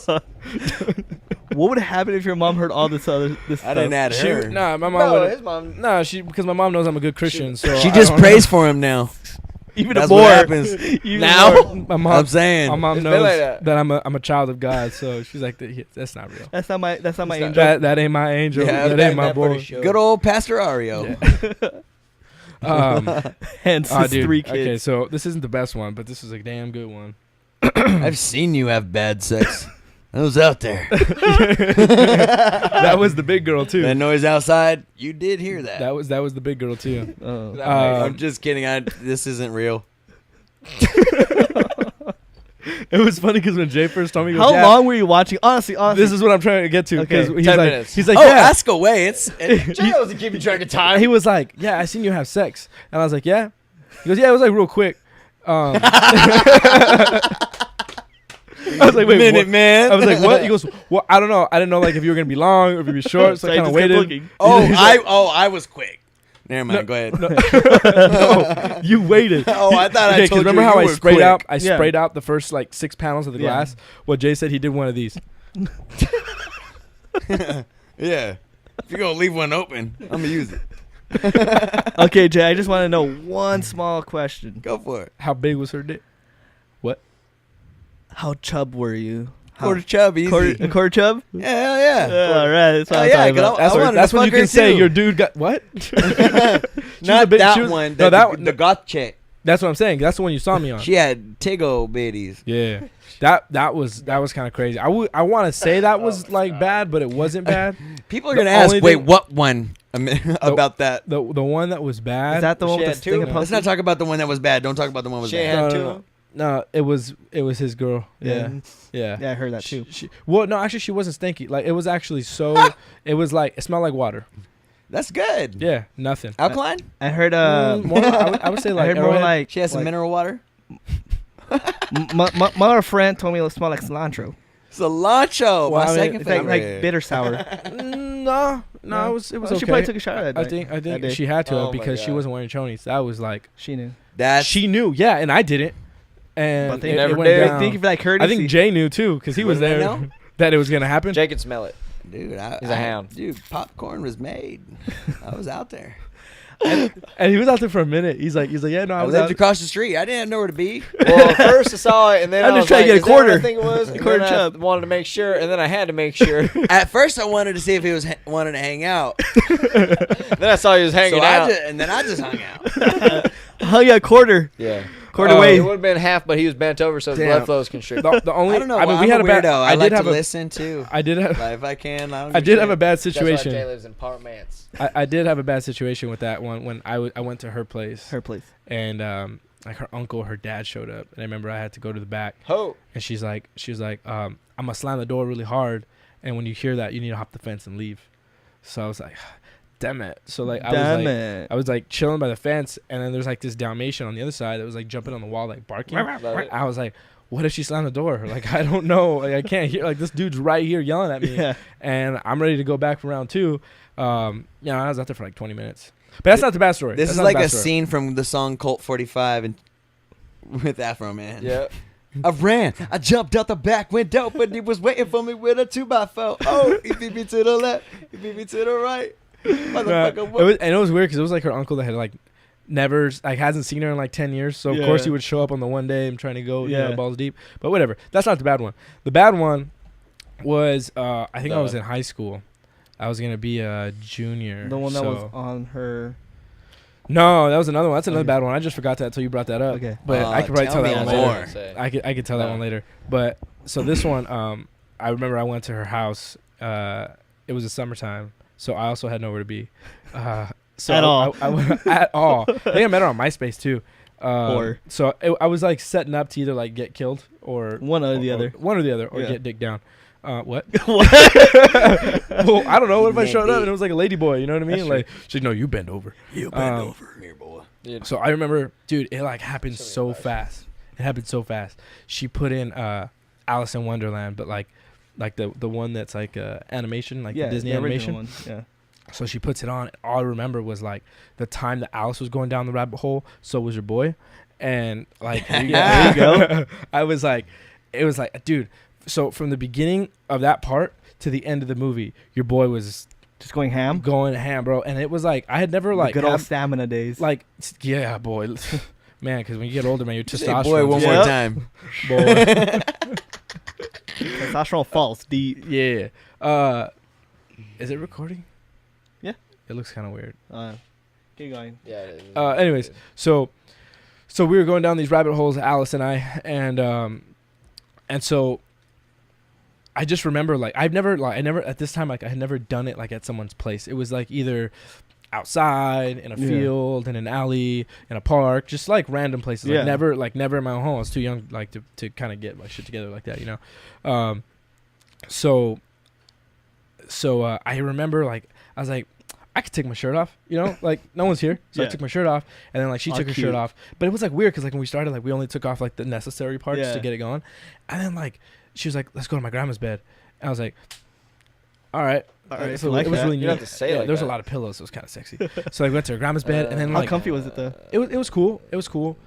What would happen if your mom heard all this I stuff? didn't add She, her. nah, my mom No, wouldn't. his mom. Nah, because my mom knows I'm a good Christian. So She I just don't prays for him now. Even That's more. what happens. Even Now? more. know. My I'm mom saying. knows It's been like that. that. I'm a child of God. So she's like, that's not real. That's not my It's not- angel. That ain't my angel. Yeah, that back ain't my that for the boy. show. Good old Pastor Ario. Hence Oh, his dude. 3 kids. Okay, so this isn't the best one, but this is a damn good one. I've seen you have bad sex. I was out there. That was the big girl too. That noise outside, you did hear that. That was the big girl too. Oh. I'm just kidding. This isn't real. It was funny because when Jay first told me, he goes, How "Yeah, long were you watching? Honestly. This is what I'm trying to get to because Okay, he's 10 like, minutes. he's like, Oh, yeah. ask away. Jay doesn't keep you track of time. He was like, yeah, I seen you have sex, and I was like, yeah. He goes, yeah, it was like real quick. I was like, wait, Minute what? man. I was like, what? He goes, well, I don't know. I didn't know like if you were gonna be long or if you'd be short, so I kind of waited. I was quick. Never mind. Go ahead. No, you waited. Oh, I thought I Okay, 'cause told you. remember how you I were sprayed quick. out? I Yeah. sprayed out the first like 6 panels of the Yeah. glass. Well, Jay said he did one of these. Yeah. If you're gonna leave one open, I'm gonna use it. Okay, Jay, I just want to know one small question. Go for it. How big was her dick? How chub were you? Quarter chub, easy. A quarter chub? Yeah, hell yeah. All right, that's what Oh, I'm yeah, talking 'cause about. I wanted That's to when you fuck can her say too. your dude got what? Not big- that she was- one. no, The goth chick. That's what I'm saying. That's the one you saw me on. She had Tiggo bitties. Yeah, that was kind of crazy. I want to say that was like bad, but it wasn't bad. People are The gonna ask, only wait, thing- what one? About that. The one that was bad. Is that the one She with had the two stinging of them. Let's pussy? not talk about the one that was bad. Don't talk about the one that was She bad. had No, two. no, no. No, it was his girl. Yeah. Yeah, I heard that too. Well, no, actually, she wasn't stinky. Like, it was actually so. It was like, it smelled like water. That's good. Yeah, nothing. Alkaline? I heard More, I would say I like. heard more Arrowhead. like She has some mineral water? my other friend told me it smelled like cilantro. Cilantro. Well, My I mean, second It's like favorite. bitter sour. No, it was She okay. probably took a shower that I night. think That day. she had to Oh my because she God. wasn't wearing chonies. That was like She knew. That's she knew, yeah, and I didn't. And But they it never went did. down. Thank you for that courtesy. I think Jay knew too because he was What did I there know? that it was gonna happen. Jay can smell it. dude. He's a hound. Dude, popcorn was made. I was out there. And he was out there for a minute. He's like, yeah, no, I I was lived out. across the street. I didn't have nowhere to be. Well, at first I saw it, and then I'm I just was trying like, to get a "Is that what quarter." I think it was. And Quarter then chub. I wanted to make sure, and then I had to make sure. At first, I wanted to see if he was wanted to hang out. Then I saw he was hanging So out. and then I just hung out. hung a quarter. Yeah. Quarter Oh, way. It would have been half, but he was bent over, so his Damn. blood flow was constricted. The only, I don't know. I mean, I'm we had a a bad. weirdo. I I like did have to a. listen too. I did have. Like, if I can, I don't. I did have a bad That's why Jay situation. lives in Parmance. I did have a bad situation with that one when I went to her place Her place. and like her uncle, her dad showed up, and I remember I had to go to the back, Ho. and she was like, I'm gonna slam the door really hard, and when you hear that, you need to hop the fence and leave. So I was like, damn it. So like I was like chilling by the fence, and then there's like this Dalmatian on the other side that was like jumping on the wall, like barking. Love it. I was like, what if she slammed the door? Like, I don't know. Like, I can't hear. Like, this dude's right here yelling at me, Yeah. and I'm ready to go back for round two. I was out there for like 20 minutes. But that's not the bad story. This That's is not like the bad a story. scene from the song Colt 45 and with Afro Man. Yeah. I ran. I jumped out the back window, but he was waiting for me with a 2x4. Oh, he beat me to the left. He beat me to the right. Motherfucker. It was weird because it was like her uncle that had like never like hasn't seen her in like 10 years. So of Yeah. course he would show up on the one day and trying to go Yeah. balls deep. But whatever. That's not the bad one. The bad one was I think I was The- in high school. I was gonna be a junior. The one that was so- on her. No, that was another one. That's another Okay. bad one. I just forgot that until you brought that up. Okay. But I could probably tell tell that me one more. later. I could tell that one later. But so this one, I remember I went to her house. It was the summertime, so I also had nowhere to be. So At all. I went at all. I think I met her on MySpace too. Or- So I was like setting up to either like get killed or One or the other. One or the other, or Yeah. get dick down. What? Well, I don't know. What if I showed up and it was like a lady boy? You know what I mean? That's Like she's like, no, you bend over. You bend over. Here, boy. Dude, So I remember, dude, it like happened So many so lives. fast. It happened so fast. She put in Alice in Wonderland, but like the one that's like animation, like Yeah, the Disney the original animation. one. Yeah. So she puts it on. All I remember was like the time that Alice was going down the rabbit hole. So was your boy, and like There you go. I was like, it was like, dude. So from the beginning of that part to the end of the movie, your boy was Just going ham. going ham, bro. And it was like I had never The like good old had- stamina days. like yeah, boy. Man, because when you get older, man, your Say testosterone. boy one just- more Yep. time. Boy. Testosterone falls deep. Yeah. Is it recording? Yeah. It looks kind of weird. Keep going. yeah. it is. Anyways, so we were going down these rabbit holes, Alice and I, and so I just remember like I never at this time like I had never done it like at someone's place. It was like either outside in a Yeah. field, in an alley, in a park, just like random places. Yeah. Like never in my own home. I was too young like to kind of get my shit together like that, you know. So I remember like I was like I could take my shirt off, you know, like no one's here, so I Yeah. took my shirt off, and then like she Aw, took her cute. shirt off, but it was like weird because like when we started, like we only took off like the necessary parts Yeah. to get it going, and then like she was like, "Let's go to my grandma's bed," and I was like, "All right." All right, So like it was that. really You neat. don't have to say it like there was a that. lot of pillows, so it was kind of sexy. So I went to her grandma's bed, and then How like comfy was it though? it was cool. It was cool,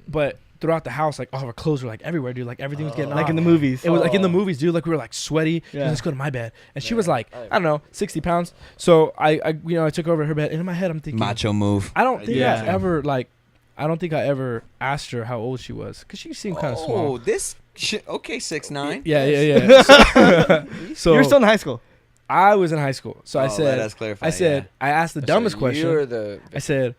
but throughout the house, like all of our clothes were like everywhere, dude. Like everything was getting Like off. in the movies. It was like in the Oh. movies, dude. Like we were like sweaty. Yeah. Let's go to my bed, and she Yeah. was like, I don't know, 60 pounds. So I took over her bed, and in my head, I'm thinking, Macho move. I don't think Yeah. I don't think I ever asked her how old she was, cause she seemed kind of Oh, small. this shit. Okay, 6'9". Yeah. So You were still in high school. I was in high school, so I Let said, us clarify. I asked the dumbest question. You're the. I said,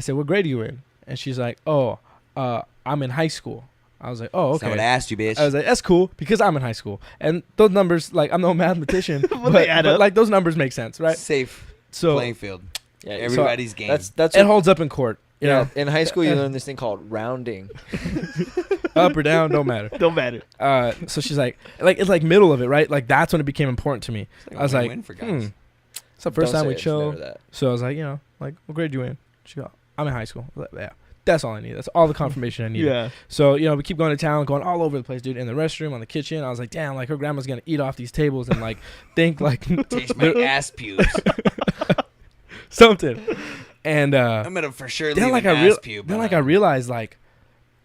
what grade are you in? And she's like, oh, I'm in high school. I was like, oh, That's not what I okay. asked you, bitch. I was like, that's cool because I'm in high school, and those numbers, like, I'm no mathematician, but, they add up. like those numbers make sense, right? Safe So playing field. Yeah, Everybody's game. that's it holds up in court. You yeah. know? In high school, you learn this thing called rounding. up or down, don't matter. Don't matter. So she's like it's like middle of it, right? Like that's when it became important to me. It's I was like, win-win for guys. It's the first Don't time we say it's never chill. that. So I was like, like, what grade you in? She go, I'm in high school. I was like, yeah. That's all I need. That's all the confirmation I need. Yeah. So, we keep going to town, going all over the place, dude. In the restroom, on the kitchen. I was like, damn, like her grandma's going to eat off these tables and like think like Taste my ass pubes. something. And I'm going to for sure leave then like an I ass pube. then like I realized like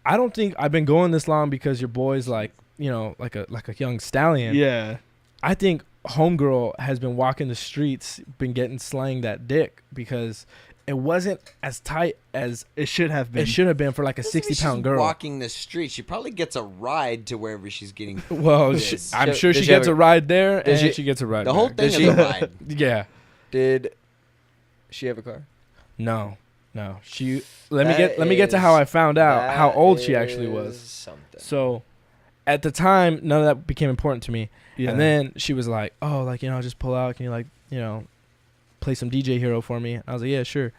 I don't think I've been going this long because your boy's like, like a young stallion. Yeah. I think homegirl has been walking the streets, been getting slang that dick because it wasn't as tight as It should have been. it should have been for like a 60-pound girl. Walking the street, she probably gets a ride to wherever she's getting. Well, Yes. I'm sure Did she she have gets a- a ride there, did and she- she gets a ride The whole back. thing Did is she- a ride. Yeah. Did she have a car? No. She let me get to how I found out how old she actually was. Something. So, at the time, none of that became important to me. Yeah. And then she was like, "Oh, like just pull out. Can you like play some DJ Hero for me?" I was like, "Yeah, sure."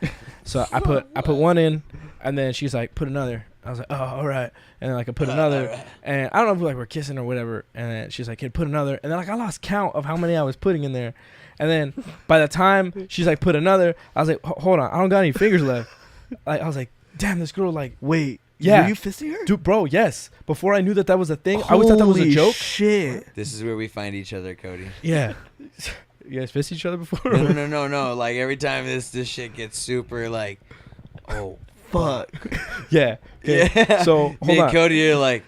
So I put one in, and then she's like, "Put another." I was like, "Oh, all right." And then like I put another, and I don't know if like we're kissing or whatever. And then she's like, "Hey, put another." And then like I lost count of how many I was putting in there. And then by the time she's like, "Put another," I was like, "Hold on, I don't got any fingers left." Like I was like, "Damn, this girl like." Wait. Yeah. Were you fisting her? Dude, bro, yes. Before I knew that was a thing, I always thought that was a Holy joke. Shit. This is where we find each other, Cody. Yeah. You guys fist each other before? No. Like every time this shit gets super like, oh Fuck. Yeah. Okay. yeah. So Me hold and on. Cody are like,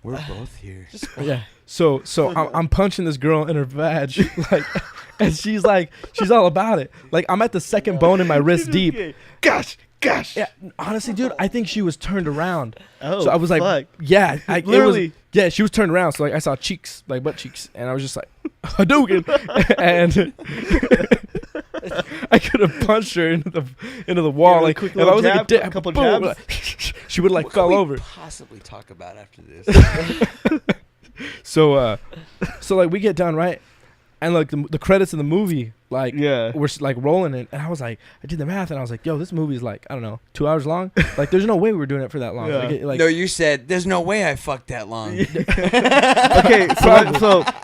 we're both here. Yeah. So I'm punching this girl in her vag, like, and she's all about it. Like I'm at the second bone in my wrist deep. Gosh. Yeah. Honestly, dude, I think she was turned around. Oh. So I was like, fuck. yeah, Literally. yeah, she was turned around. So like I saw cheeks, like butt cheeks, and I was just like, Hadouken, and I could have punched her into the wall. Yeah, Like quick if I little was like jab, a dick, a couple boom, jabs. like, she would like What fell could we over. possibly talk about after this? So like we get done, right? And like the credits of the movie, like Yeah. we're like rolling it, and I was like, I did the math, and I was like, yo, this movie's like, I don't know, 2 hours long. Like there's no way we were doing it for that long. Yeah. Like No, you said there's no way I fucked that long. Okay.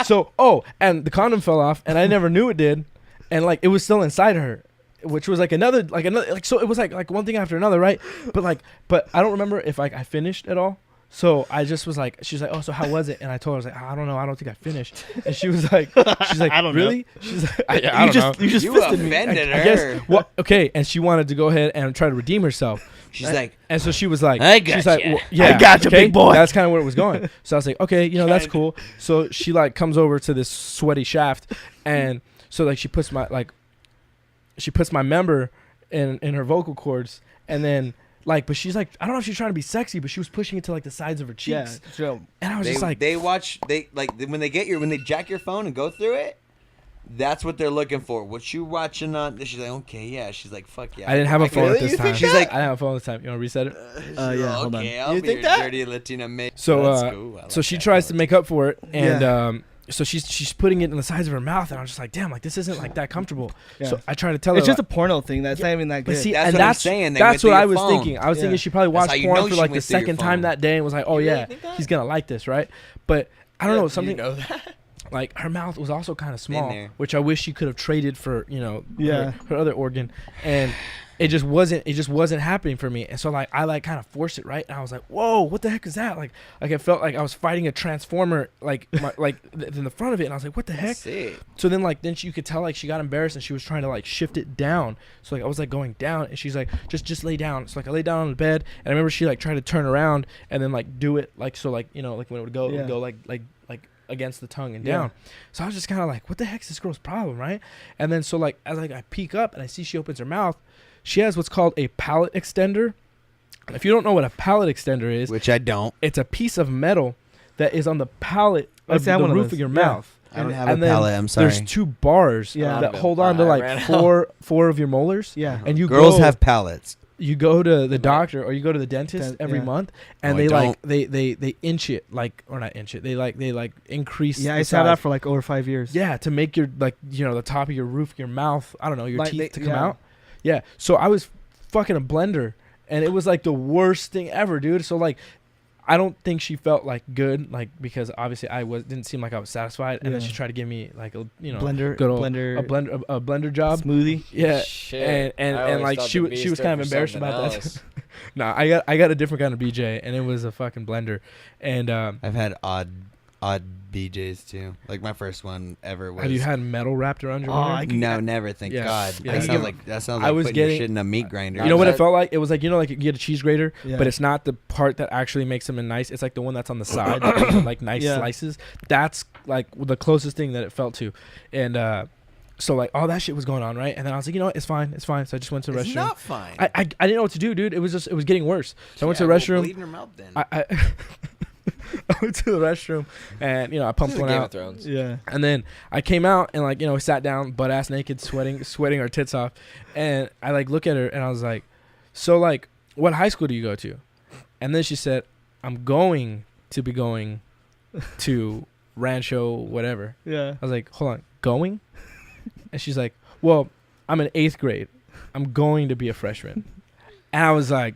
So and the condom fell off, and I never knew it did, and like it was still inside her, which was like another so it was like one thing after another, right? But I don't remember if like I finished at all. So I just was like, she's like, oh, so how was it? And I told her, I was like, I don't know, I don't think I finished. And she was like, I don't know. really? She's like, I don't know. You just You fisted me. offended I her. guess. Well, okay, and she wanted to go ahead and try to redeem herself. She's like, And so she was like, I she's gotcha. like, well, yeah, I gotcha, okay? big boy. That's kind of where it was going. So I was like, okay, that's cool. So she like comes over to this sweaty shaft, and so like she puts my member in her vocal cords, and then like, but she's like, I don't know if she's trying to be sexy, but she was pushing it to like the sides of her Yeah. cheeks, So, and I was just like, they when they jack your phone and go through it. That's what they're looking for. What you watching on? She's like, okay, yeah. She's like, fuck yeah. I didn't have a phone really? at this You time. think She's like, I didn't have a phone at this time. You want to reset it? yeah, hold on. okay, I'll You be think your that? dirty Latina mate. So That's cool. I like so she that tries to part. make up for it, and Yeah. so she's putting it in the sides of her mouth, and I'm just like, damn, like this isn't like that comfortable. Yeah. So I try to tell her, It's just a like, porno thing. That's not even that but good. see, That's and what I'm that's saying. They that's went through what I your was phone. thinking. I was thinking Yeah. she probably That's watched how you porn know for she like the went through your second time phone. that day, and was like, oh You really yeah, think that? he's gonna like this, right? But I don't know, You something know that? like her mouth was also kind of small, there. which I wish she could have traded for Yeah. her other organ, and it just wasn't happening for me. And so like I like kind of forced it, right? And I was like, whoa, what the heck is that? Like it felt like I was fighting a transformer like in the front of it, and I was like, what the heck? Sick. So then you could tell like she got embarrassed, and she was trying to like shift it down. So like I was like going down, and she's like, just lay down. So like I lay down on the bed, and I remember she like tried to turn around and then like do it like so like like when it would go, it Yeah. would go like against the tongue and Yeah. down. So I was just kind of like, what the heck's this girl's problem, right? And then so like as like I peek up and I see she opens her mouth, she has what's called a palate extender. If you don't know what a palate extender is, Which I don't. it's a piece of metal that is on the palate I of see, I the want one of roof those. of your Yeah. mouth. I don't have And a then palate. I'm sorry. There's 2 bars Yeah. that hold on to I like ran four of your molars. Yeah. And you Girls go, have palates. you go to the doctor or you go to the dentist That- every yeah. month, and No, I they like don't. they inch it like, or not inch it. They like increase. Yeah, the I saw size. that for like over 5 years. Yeah, to make your like the top of your roof, your mouth, I don't know, your Like teeth they- to come yeah. out. Yeah. So I was fucking a blender, and it was like the worst thing ever, dude. So like I don't think she felt like good, like because obviously didn't seem like I was satisfied, and then she tried to give me like a blender, good old, blender, a blender job, smoothie. Yeah, Shit. and like she was kind of embarrassed about that. Nah, I got a different kind of BJ, and it was a fucking blender, and I've had odd BJs too. Like my first one ever was. Have you had metal wrapped around your wiener? No, never. Thank God. Yeah. That sounds like putting your shit in a meat grinder. You know what it felt like? It was like like you get a cheese grater, Yeah. but it's not the part that actually makes them nice. It's like the one that's on the side, like nice slices. That's like the closest thing that it felt to, and so like all that shit was going on, right? And then I was like, you know what? It's fine. So I just went to the restroom. It's not fine. I didn't know what to do, dude. It was getting worse. So I went to the restroom. Bleed in her mouth then. I went to the restroom and I pumped one Game out. of Thrones. Yeah. And then I came out and like we sat down butt ass naked, sweating our tits off, and I like look at her and I was like, so like what high school do you go to? And then she said, I'm going to be going to Rancho whatever. Yeah. I was like, hold on, going? And she's like, well, I'm in 8th grade. I'm going to be a freshman. And I was like,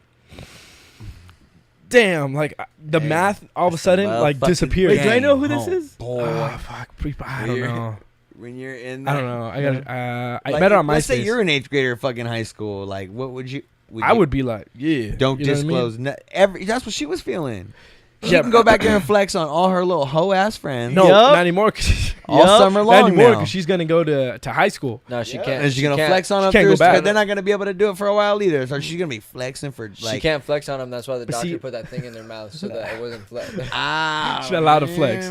damn, like the math all of a sudden like disappeared. Wait, do I know who this is? Fuck, I don't know. When you're in, I don't know. I got. I like, met her on MySpace. Let's say you're an 8th grader, fucking high school. Like, what would you? I would be like, yeah. Don't you know disclose. what I mean? That's what she was feeling. She can go back there and flex on all her little hoe ass friends. No, not anymore. All summer long not anymore now. because she's gonna go to high school. No, she can't. And she's gonna flex on them. Can't go back. They're not gonna be able to do it for a while either. So she's gonna be flexing for like. She can't flex on them. That's why the doctor see- put that thing in their mouth so that it wasn't flex. Ah, She's not allowed to flex.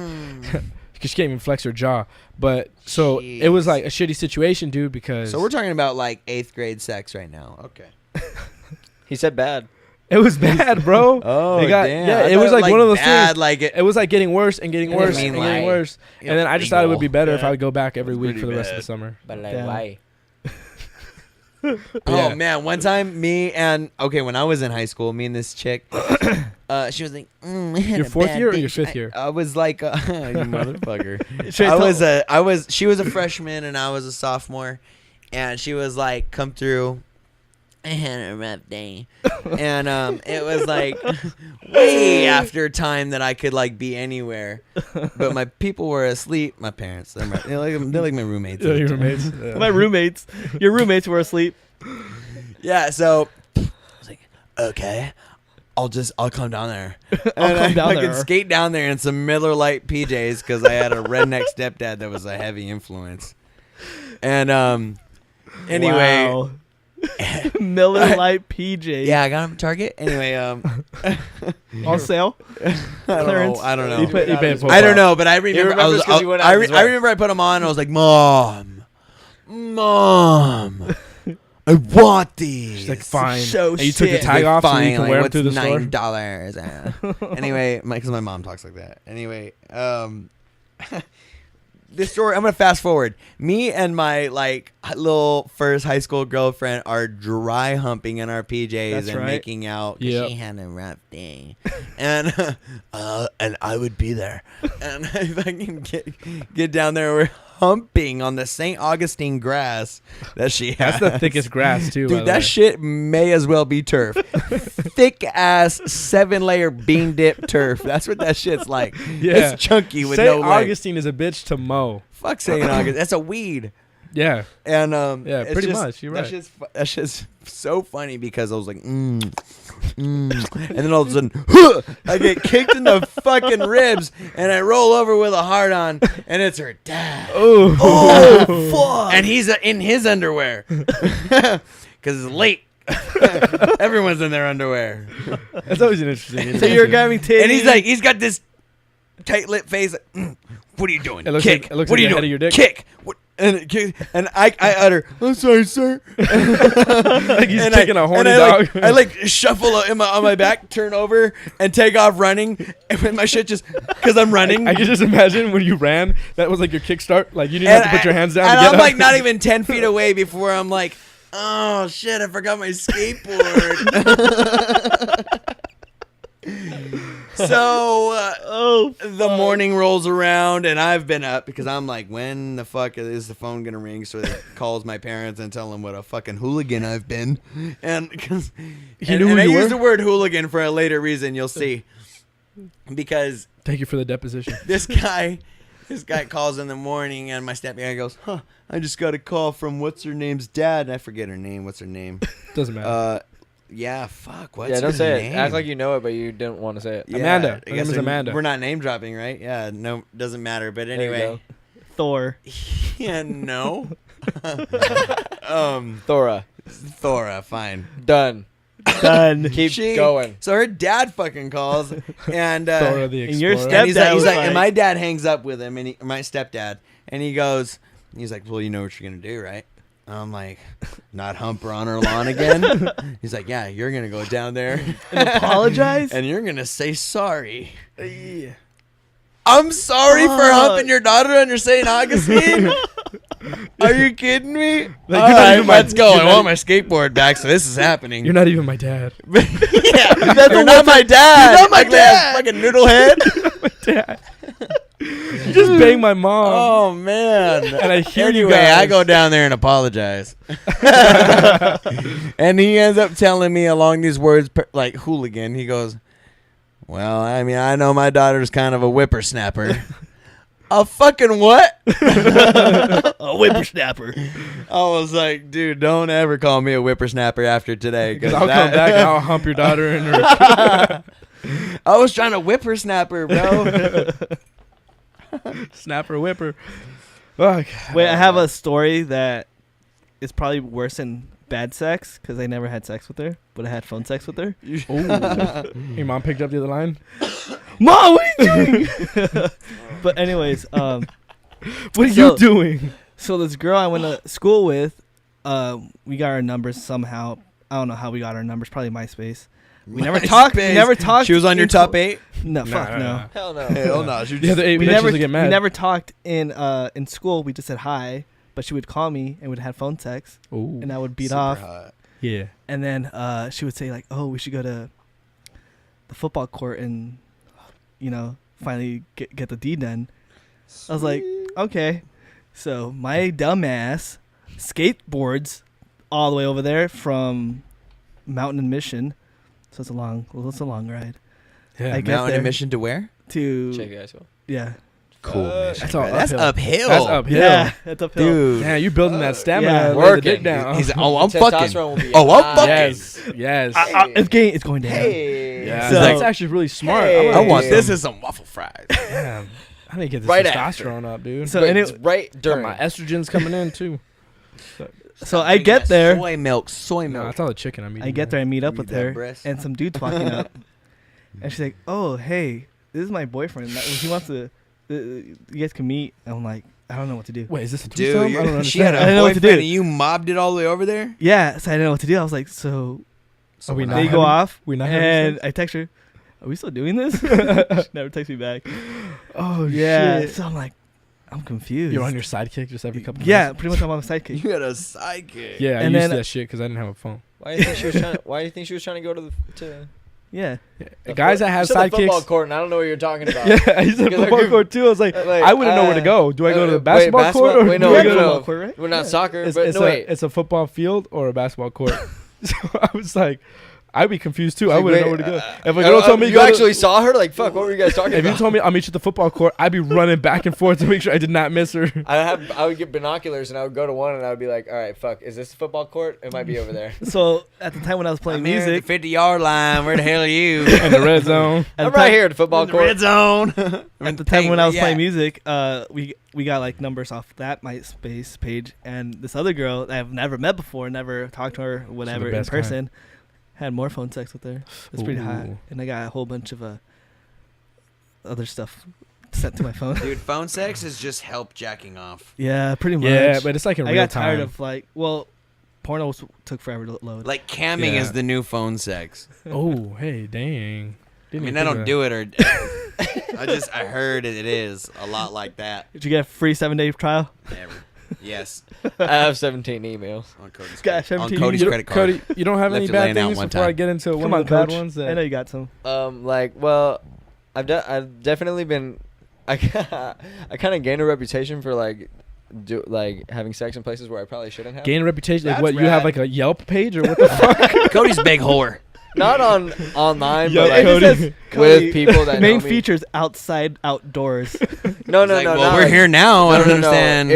Because she can't even flex her jaw. But so it was like a shitty situation, dude. Because So we're talking about like 8th grade sex right now. Okay. He said bad. it was bad, bro. Oh, damn. Yeah, I it was thought, like one of those bad, things. Like It was like getting worse and getting I didn't worse mean and getting like- worse. And then I just thought it would be better if I would go back every week pretty for the rest of bad. the summer. But like, Damn. why? Oh Yeah. man, one time when I was in high school, me and this chick, she was like, I had Your a 4th bad year or day." your 5th year? I was like, you motherfucker. Should She was a freshman and I was a sophomore, and she was like, come through. I had a rough day, and it was like way after time that I could like be anywhere, but my people were asleep. My parents, they're like my roommates. Yeah, your roommates. Your roommates were asleep. Yeah, so I was like, okay, I'll come down there. And come down I there. could skate down there in some Miller Lite PJs because I had a redneck stepdad that was a heavy influence. And anyway, Wow. Miller Lite PJ. yeah, I got him at Target. Anyway, On sale. Clearance. I don't know. You paid full I don't price. know, but I remember remembers 'cause he went out I of his way. remember I put them on and I was like, Mom, I want these. She's like, fine. So And you took the sick. tag Like, off so you fine, can like, wear them what's through the store? $9? Anyway, because my mom talks like that. Anyway, this story, I'm gonna fast forward. Me and my like little first high school girlfriend are dry humping in our PJs That's and right. making out. 'Cause Yep. she had a rough day, and I would be there, and I fucking get down there. We're humping on the St. Augustine grass that she has. That's the thickest grass too. by Dude, the that way. shit may as well be turf. Thick ass 7-layer bean dip turf. That's what that shit's like. Yeah. It's chunky with St. no leg. Augustine is a bitch to mow. Fuck St. Augustine. That's a weed. Yeah. And Yeah, it's pretty just- much. You're right. That's just so funny because I was like, and then all of a sudden, I get kicked in the fucking ribs, and I roll over with a hard on, and it's her dad. Oh, Fuck! And he's in his underwear because it's late. Everyone's in their underwear, That's always an interesting. So you're grabbing titties. and he's got this tight-lipped face. Like, what are you doing? It looks Kick. like- it looks what like are you the head doing? of your dick. Kick. What? And I utter, I'm sorry, sir. like he's And kicking a horny and dog. I like shuffle on my back, turn over, and take off running. And when my shit just, because I'm running. I can just imagine when you ran, that was like your kickstart. Like you didn't have to put your hands down. And to get I'm up. like not even 10 feet away before I'm like, oh shit, I forgot my skateboard. So the morning rolls around and I've been up because I'm like, when the fuck is the phone gonna ring? So it calls my parents and tell them what a fucking hooligan I've been. And because He knew who I you use were? the word hooligan for a later reason, you'll see. because Thank you for the deposition. this guy calls in the morning, and my stepdad goes, "Huh, I just got a call from what's her name's dad." And I forget her name. What's her name? Doesn't matter. Yeah, fuck. What's Yeah, don't her say name? it. Act like you know it, but you didn't want to say it. Yeah, Amanda. I Her name guess is Amanda. We're not name dropping, right? Yeah, no, doesn't matter. But There you anyway, Thor. yeah, no. Thora. Thora, fine. Done. Done. Keep going. So her dad fucking calls, and Thora the and your Explorer. and he's like, Stepdad was like- and my dad hangs up with him, and my stepdad, and he's like, well, you know what you're gonna do, right? I'm like, not hump her on her lawn again. He's like, yeah, you're gonna go down there And apologize. and you're gonna say sorry. I'm sorry for humping your daughter under St. Augustine. Are you kidding me? Like, All you're not right, even my- let's go. you're I not want my skateboard back, so this is happening. You're not even my dad. Yeah, you're not my dad. You're not my dad. Fucking noodle head. Dad. You just banged my mom. Oh man! And I hear you anyway, guys. I go down there and apologize, and he ends up telling me along these words like hooligan. He goes, "Well, I mean, I know my daughter's kind of a whippersnapper." A fucking what? A whippersnapper. I was like, dude, don't ever call me a whippersnapper after today. Because I'll come back and I'll hump your daughter in her. I was trying to whippersnapper, bro. Snapper whipper. Oh, God. Wait, I have a story that is probably worse than bad sex because I never had sex with her, but I had phone sex with her. Ooh. Your mom picked up the other line? Mom, what are you doing? But anyways, What are you doing? so this girl I went to school with, we got our numbers somehow. I don't know how we got our numbers. Probably MySpace. We never talked. We never talked. She was on your in top school. 8? No, fuck no. Hell no. Hell no. She The other 8 We bitches never, to get mad. we never talked in school. We just said hi, but she would call me and we'd have phone sex, Ooh. and I would beat Super off. hot. Yeah. And then she would say like, "Oh, we should go to the football court and, finally get the deed done." I was like, "Okay." So my dumb ass skateboards all the way over there from Mountain and Mission. So it's a long ride. Yeah. I get Mountain there admission to where? to Check it out. yeah. Cool. That's all That's uphill. uphill. That's uphill. Yeah, that's uphill. Dude. Yeah, you building that stamina. Yeah. to lay the Working. dick down. He's I'm fucking. Testosterone will be Oh, I'm high. fucking. Yes. Yes. It's going down. Hey. Yeah. So- That's actually really smart. Hey. I gonna want get this some- as some waffle fries. Damn. I need to get this Right testosterone up, dude. So But any- it's right Got during. my estrogen's coming in too. So I get there. Soy milk. No, that's all the chicken I'm eating. I get there. I meet up Read with that her, breast. and some dude's walking up, and she's like, "Oh, hey, this is my boyfriend. He wants to. You guys can meet." And I'm like, "I don't know what to do." Wait, is this a Dude, twosome? I don't she had understand. I a didn't know what to boyfriend do. and you mobbed it all the way over there? Yeah, so I didn't know what to do. I was like, "So Are we we're not they having- go off," we're not having and sex? I text her, "Are we still doing this?" She never texts me back. Oh Yeah, shit. so I'm like, I'm confused. You're on your sidekick just every couple. Yeah, minutes? pretty much I'm on a sidekick. You had a sidekick. Yeah, I And used then- to that shit because I didn't have a phone. Why do you think she was trying? Why do you think she was trying to go to the Yeah. the Guys foot- that have you said the football sidekicks. court, and I don't know what you're talking about. Yeah, I used to Because football like- court too. I was like, I wouldn't know where to go. Do I go to the basketball court or Wait, do no, I no, go no. to Football court, right? We're not soccer, it's, but it's no, a, wait. it's a football field or a basketball court. So I was like, I'd be confused too. I wouldn't know where to go. If a girl told me you go to- actually saw her, like fuck, what were you guys talking if you about? told me I'll meet you at the football court, I'd be running back and forth to make sure I did not miss her. I would get binoculars and I would go to one and I would be like, all right, fuck, is this the football court? It might be over there. So at the time when I was playing I'm here at music, the 50-yard line. Where the hell are you? In the red zone. at I'm the right time- here at the football In the court. red zone. At the time when I was playing music, we got like numbers off that MySpace page, and this other girl that I've never met before, never talked to her, whatever, in best kind. person, had more phone sex with her. It's pretty hot, Ooh. and I got a whole bunch of other stuff sent to my phone. Dude, phone sex is just help jacking off. Yeah, pretty much. Yeah, but it's like in I real got tired time. of porno took forever to load. Like camming Yeah. is the new phone sex. Oh, hey, dang. I mean, I don't do it or. I heard it is a lot like that. Did you get a free 7-day trial? Never. Yes. I have 17 emails. On Cody's, Got credit, on 17 Cody's You don't- credit card. Cody, you don't have any Left it bad laying out things one before I time. get into one Come of on, the bad coach. ones? I know you got some. Well, I've definitely been. I kind of gained a reputation for having sex in places where I probably shouldn't have. Gain a reputation? Like That's what? You have rad. like a Yelp page or what the fuck? Cody's big whore. not on online, Yo, but like Cody. with people that main know me. features outside outdoors. No, It's like, no. well, not we're like- here now. I No, don't no, no. understand.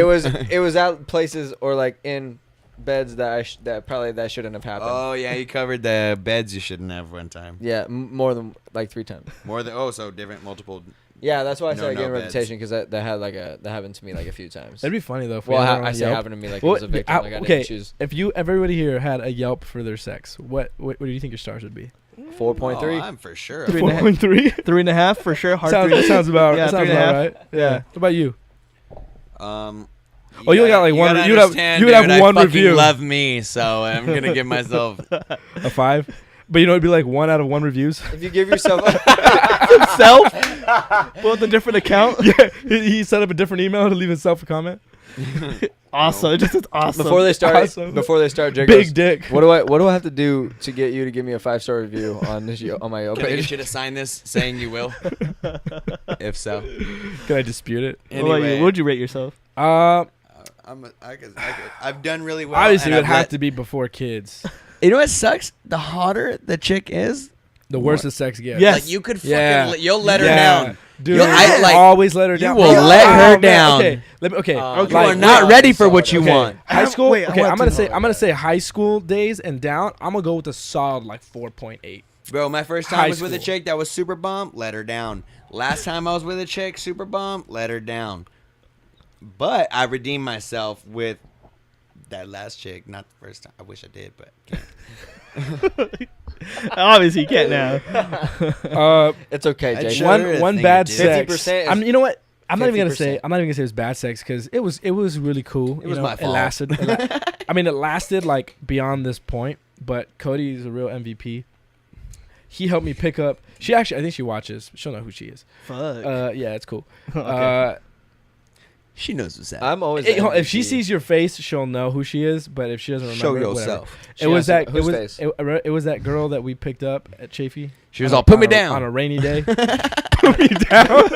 It was out places or like in beds that that shouldn't have happened. Oh yeah, you covered the beds you shouldn't have one time. Yeah, more than like 3 times. More than so different multiple. Yeah, that's why I started No getting a beds. reputation because that happened to me like a few times. That'd be funny though. If we Well, had our I own say Yelp. happened to me like Well, I was a victim. Like I okay, didn't choose. if everybody here had a Yelp for their sex, what do you think your stars would be? 4.3. I'm for sure. 3.3. 3.5 for sure. Hard Sounds, 3. that sounds about Yeah, that sounds 3.5. about right. Yeah. Yeah. What about you? Oh, you only got, like, one- you'd have one review. I love me, so I'm gonna give myself. A 5? But you know, it'd be like 1 out of 1 reviews. If you give yourself Himself? With a different account? Yeah, he set up a different email to leave himself a comment. Awesome. It just is awesome. before they start, Awesome. Jake Big goes, dick. What do I have to do to get you to give me a 5-star review on this on my Yelp Can I get page? you to sign this saying you will? If so, Can I dispute it? What about you? What would you rate yourself? Uh, I've done really well. obviously it and would I've have to be before kids. You know what sucks? The hotter the chick is, The worse the sex gets. Yes. like you could fucking Yeah. you'll let her Yeah. down. Dude, You'll- I, like, always let her you down. will Oh, let her man. down. Okay, okay. You Okay, are like, not wait, ready for what you okay. want. High school. Wait, I okay, want I'm gonna to say know I'm gonna say high school days and down. I'm gonna go with a solid like 4.8. Bro, my first time High was with a school. chick that was super bummed, let her down. Last time I was with a chick, super bummed, let her down. But I redeemed myself with that last chick. Not the first time. I wish I did, but can't. Obviously, you can't now. It's okay, I Jake. sure One think bad it did. sex. 50% is You know what? I'm not even gonna 50%. say. I'm not even gonna say it was bad sex because it was really cool. It was you know, my fault. It lasted. I mean, it lasted like beyond this point. But Cody is a real MVP. He helped me pick up. I think she watches. She'll know who she is. Fuck. Yeah, it's cool. Okay. She knows what's that. I'm always. If she MVP. sees your face, she'll know who she is. But if she doesn't remember, Show whatever. yourself. She It was asked that. whose It was. face? It was that girl that we picked up at Chafee. She was on all, a- put on me a- down. on a rainy day. Put me down.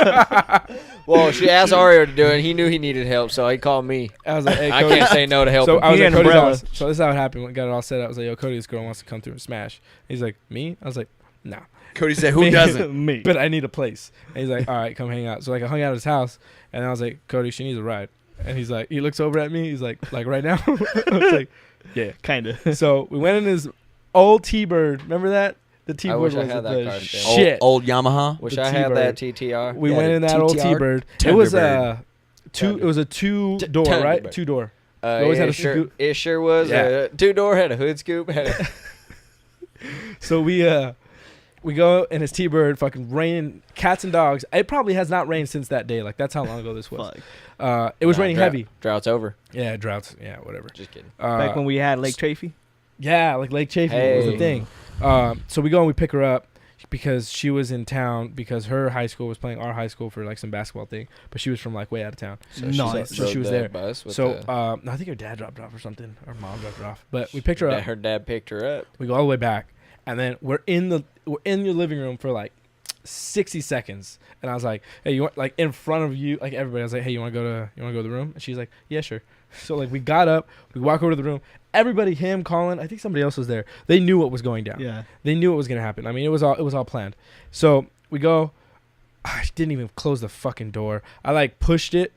Well, she asked Ario to do it. He knew he needed help, so he called me. I was like, hey, I Cody. can't say no to help. So him. I was He at had an Cody's umbrella. house. So this is how it happened. We got it all set up. I was like, yo, Cody, this girl wants to come through and smash. He's like, me? I was like, nah. Cody said, who Me. doesn't? Me. But I need a place. And he's like, all right, come hang out. So like I hung out at his house, and I was like, Cody, she needs a ride. And he's like, he looks over at me. He's like right now? I was like, yeah. Kind of. So we went in his old T-Bird. Remember that? The T-Bird wish I was had that the car today. shit. Old Yamaha. Wish the I had that T-Bird. TTR. We Yeah, went the in that old TTR T-Bird. It was Thunderbird. It was a two-door, Thunderbird. right? Two-door. You always had a scoop. It sure was. Yeah. 2-door had a hood scoop. Had a So we go in his T-Bird, fucking raining cats and dogs. It probably has not rained since that day. Like that's how long ago this was. Fuck. It was Nah, raining drought- heavy. Drought's over. Yeah, droughts. Yeah, whatever. Just kidding. Back when we had Lake Chafee. Yeah, like Lake Chafee was the Hey. thing. So we go and we pick her up because she was in town because her high school was playing our high school for like some basketball thing, but she was from like way out of town. So Nice. So she rode was the there. Bus with So the- no, I think her dad dropped her off or something. Or mom dropped her off. But we picked her up. her dad picked her up. We go all the way back, and then we're in your living room for like 60 seconds. And I was like, hey, you want like in front of you, like everybody. I was like, hey, you want to go to the room? And she's like, yeah, sure. So like we got up, we walk over to the room. Everybody, him, Colin, I think somebody else was there. They knew what was going down. Yeah. They knew what was gonna happen. I mean, it was all planned. So we go. I didn't even close the fucking door. I like pushed it,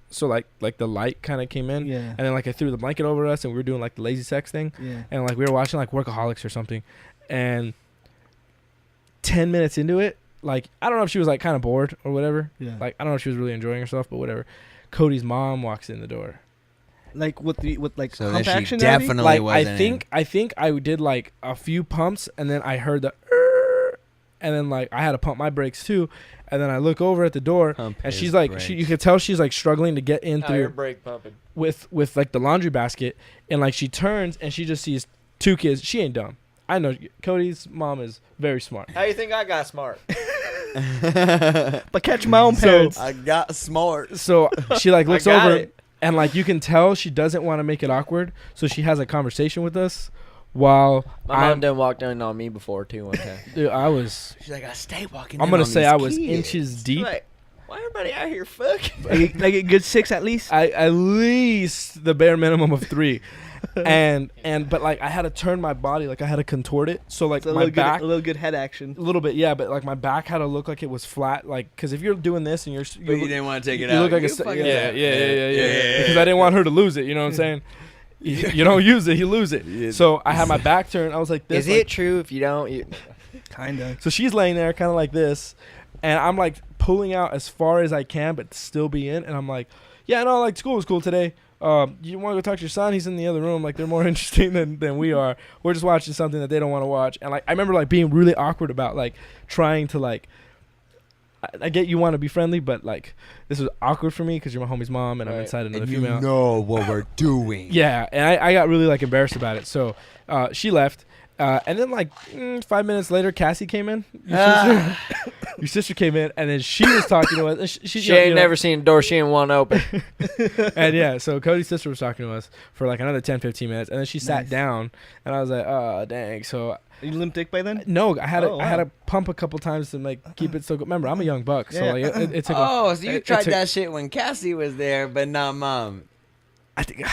so like the light kind of came in, Yeah. and then like I threw the blanket over us, and we were doing like the lazy sex thing, Yeah. and like we were watching like Workaholics or something, and 10 minutes into it, like I don't know if she was like kind of bored or whatever. Yeah. Like I don't know if she was really enjoying herself, but whatever. Cody's mom walks in the door. Like with So hump then she action. Abby? definitely Like wasn't I think I did like a few pumps, and then I heard the and then like I had to pump my brakes too, and then I look over at the door, Pump and his she's like brakes. you could tell she's like struggling to get in through brake pumping. with like the laundry basket, and like she turns and she just sees 2 kids. She ain't dumb. I know Cody's mom is very smart. How you think I got smart? But catch my own So- parents. I got smart. So she like looks got over it. and like you can tell she doesn't want to make it awkward, so she has a conversation with us while My mom I'm done walked in on me before too one time. dude, I was She's like, I stay walking. I'm in gonna on say these I was kids. inches deep. Like, Why everybody out here fucking? Like a good 6 at least. At least the bare minimum of 3. But like I had to turn my body, like I had to contort it, so like So my back a little good head action. a little bit, yeah, but like my back had to look like it was flat, like because if you're doing this and But you didn't want to take it you out. look like You a st- fucking- yeah, because I didn't want her to lose it, you know what I'm saying? You don't use it, you lose it. Yeah. So I had my back turned. I was like this. Is like- it true if you don't? Kinda. So she's laying there, kind of like this, and I'm like pulling out as far as I can, but still be in. And I'm like, yeah, no, like school was cool today. You want to go talk to your son? He's in the other room. Like they're more interesting than we are. We're just watching something that they don't want to watch. And like I remember like being really awkward about like trying to like. I get you want to be friendly, but like this was awkward for me because you're my homie's mom and I'm Right. inside another And you female. know what we're doing. Yeah, and I got really like embarrassed about it. So she left, and then like 5 minutes later, Cassie came in. Your sister came in, and then she was talking to us. And She ain't never seen a door she ain't want open. And yeah, so Cody's sister was talking to us for like another 10, 15 minutes, and then she sat Nice. down, and I was like, oh dang. So Are you limp dick by then? no, I had Oh, I had wow. to pump a couple times to like keep it so good. Remember, I'm a young buck, so Yeah. like it took. Oh, so you it tried took- that shit when Cassie was there, but not mom. I think.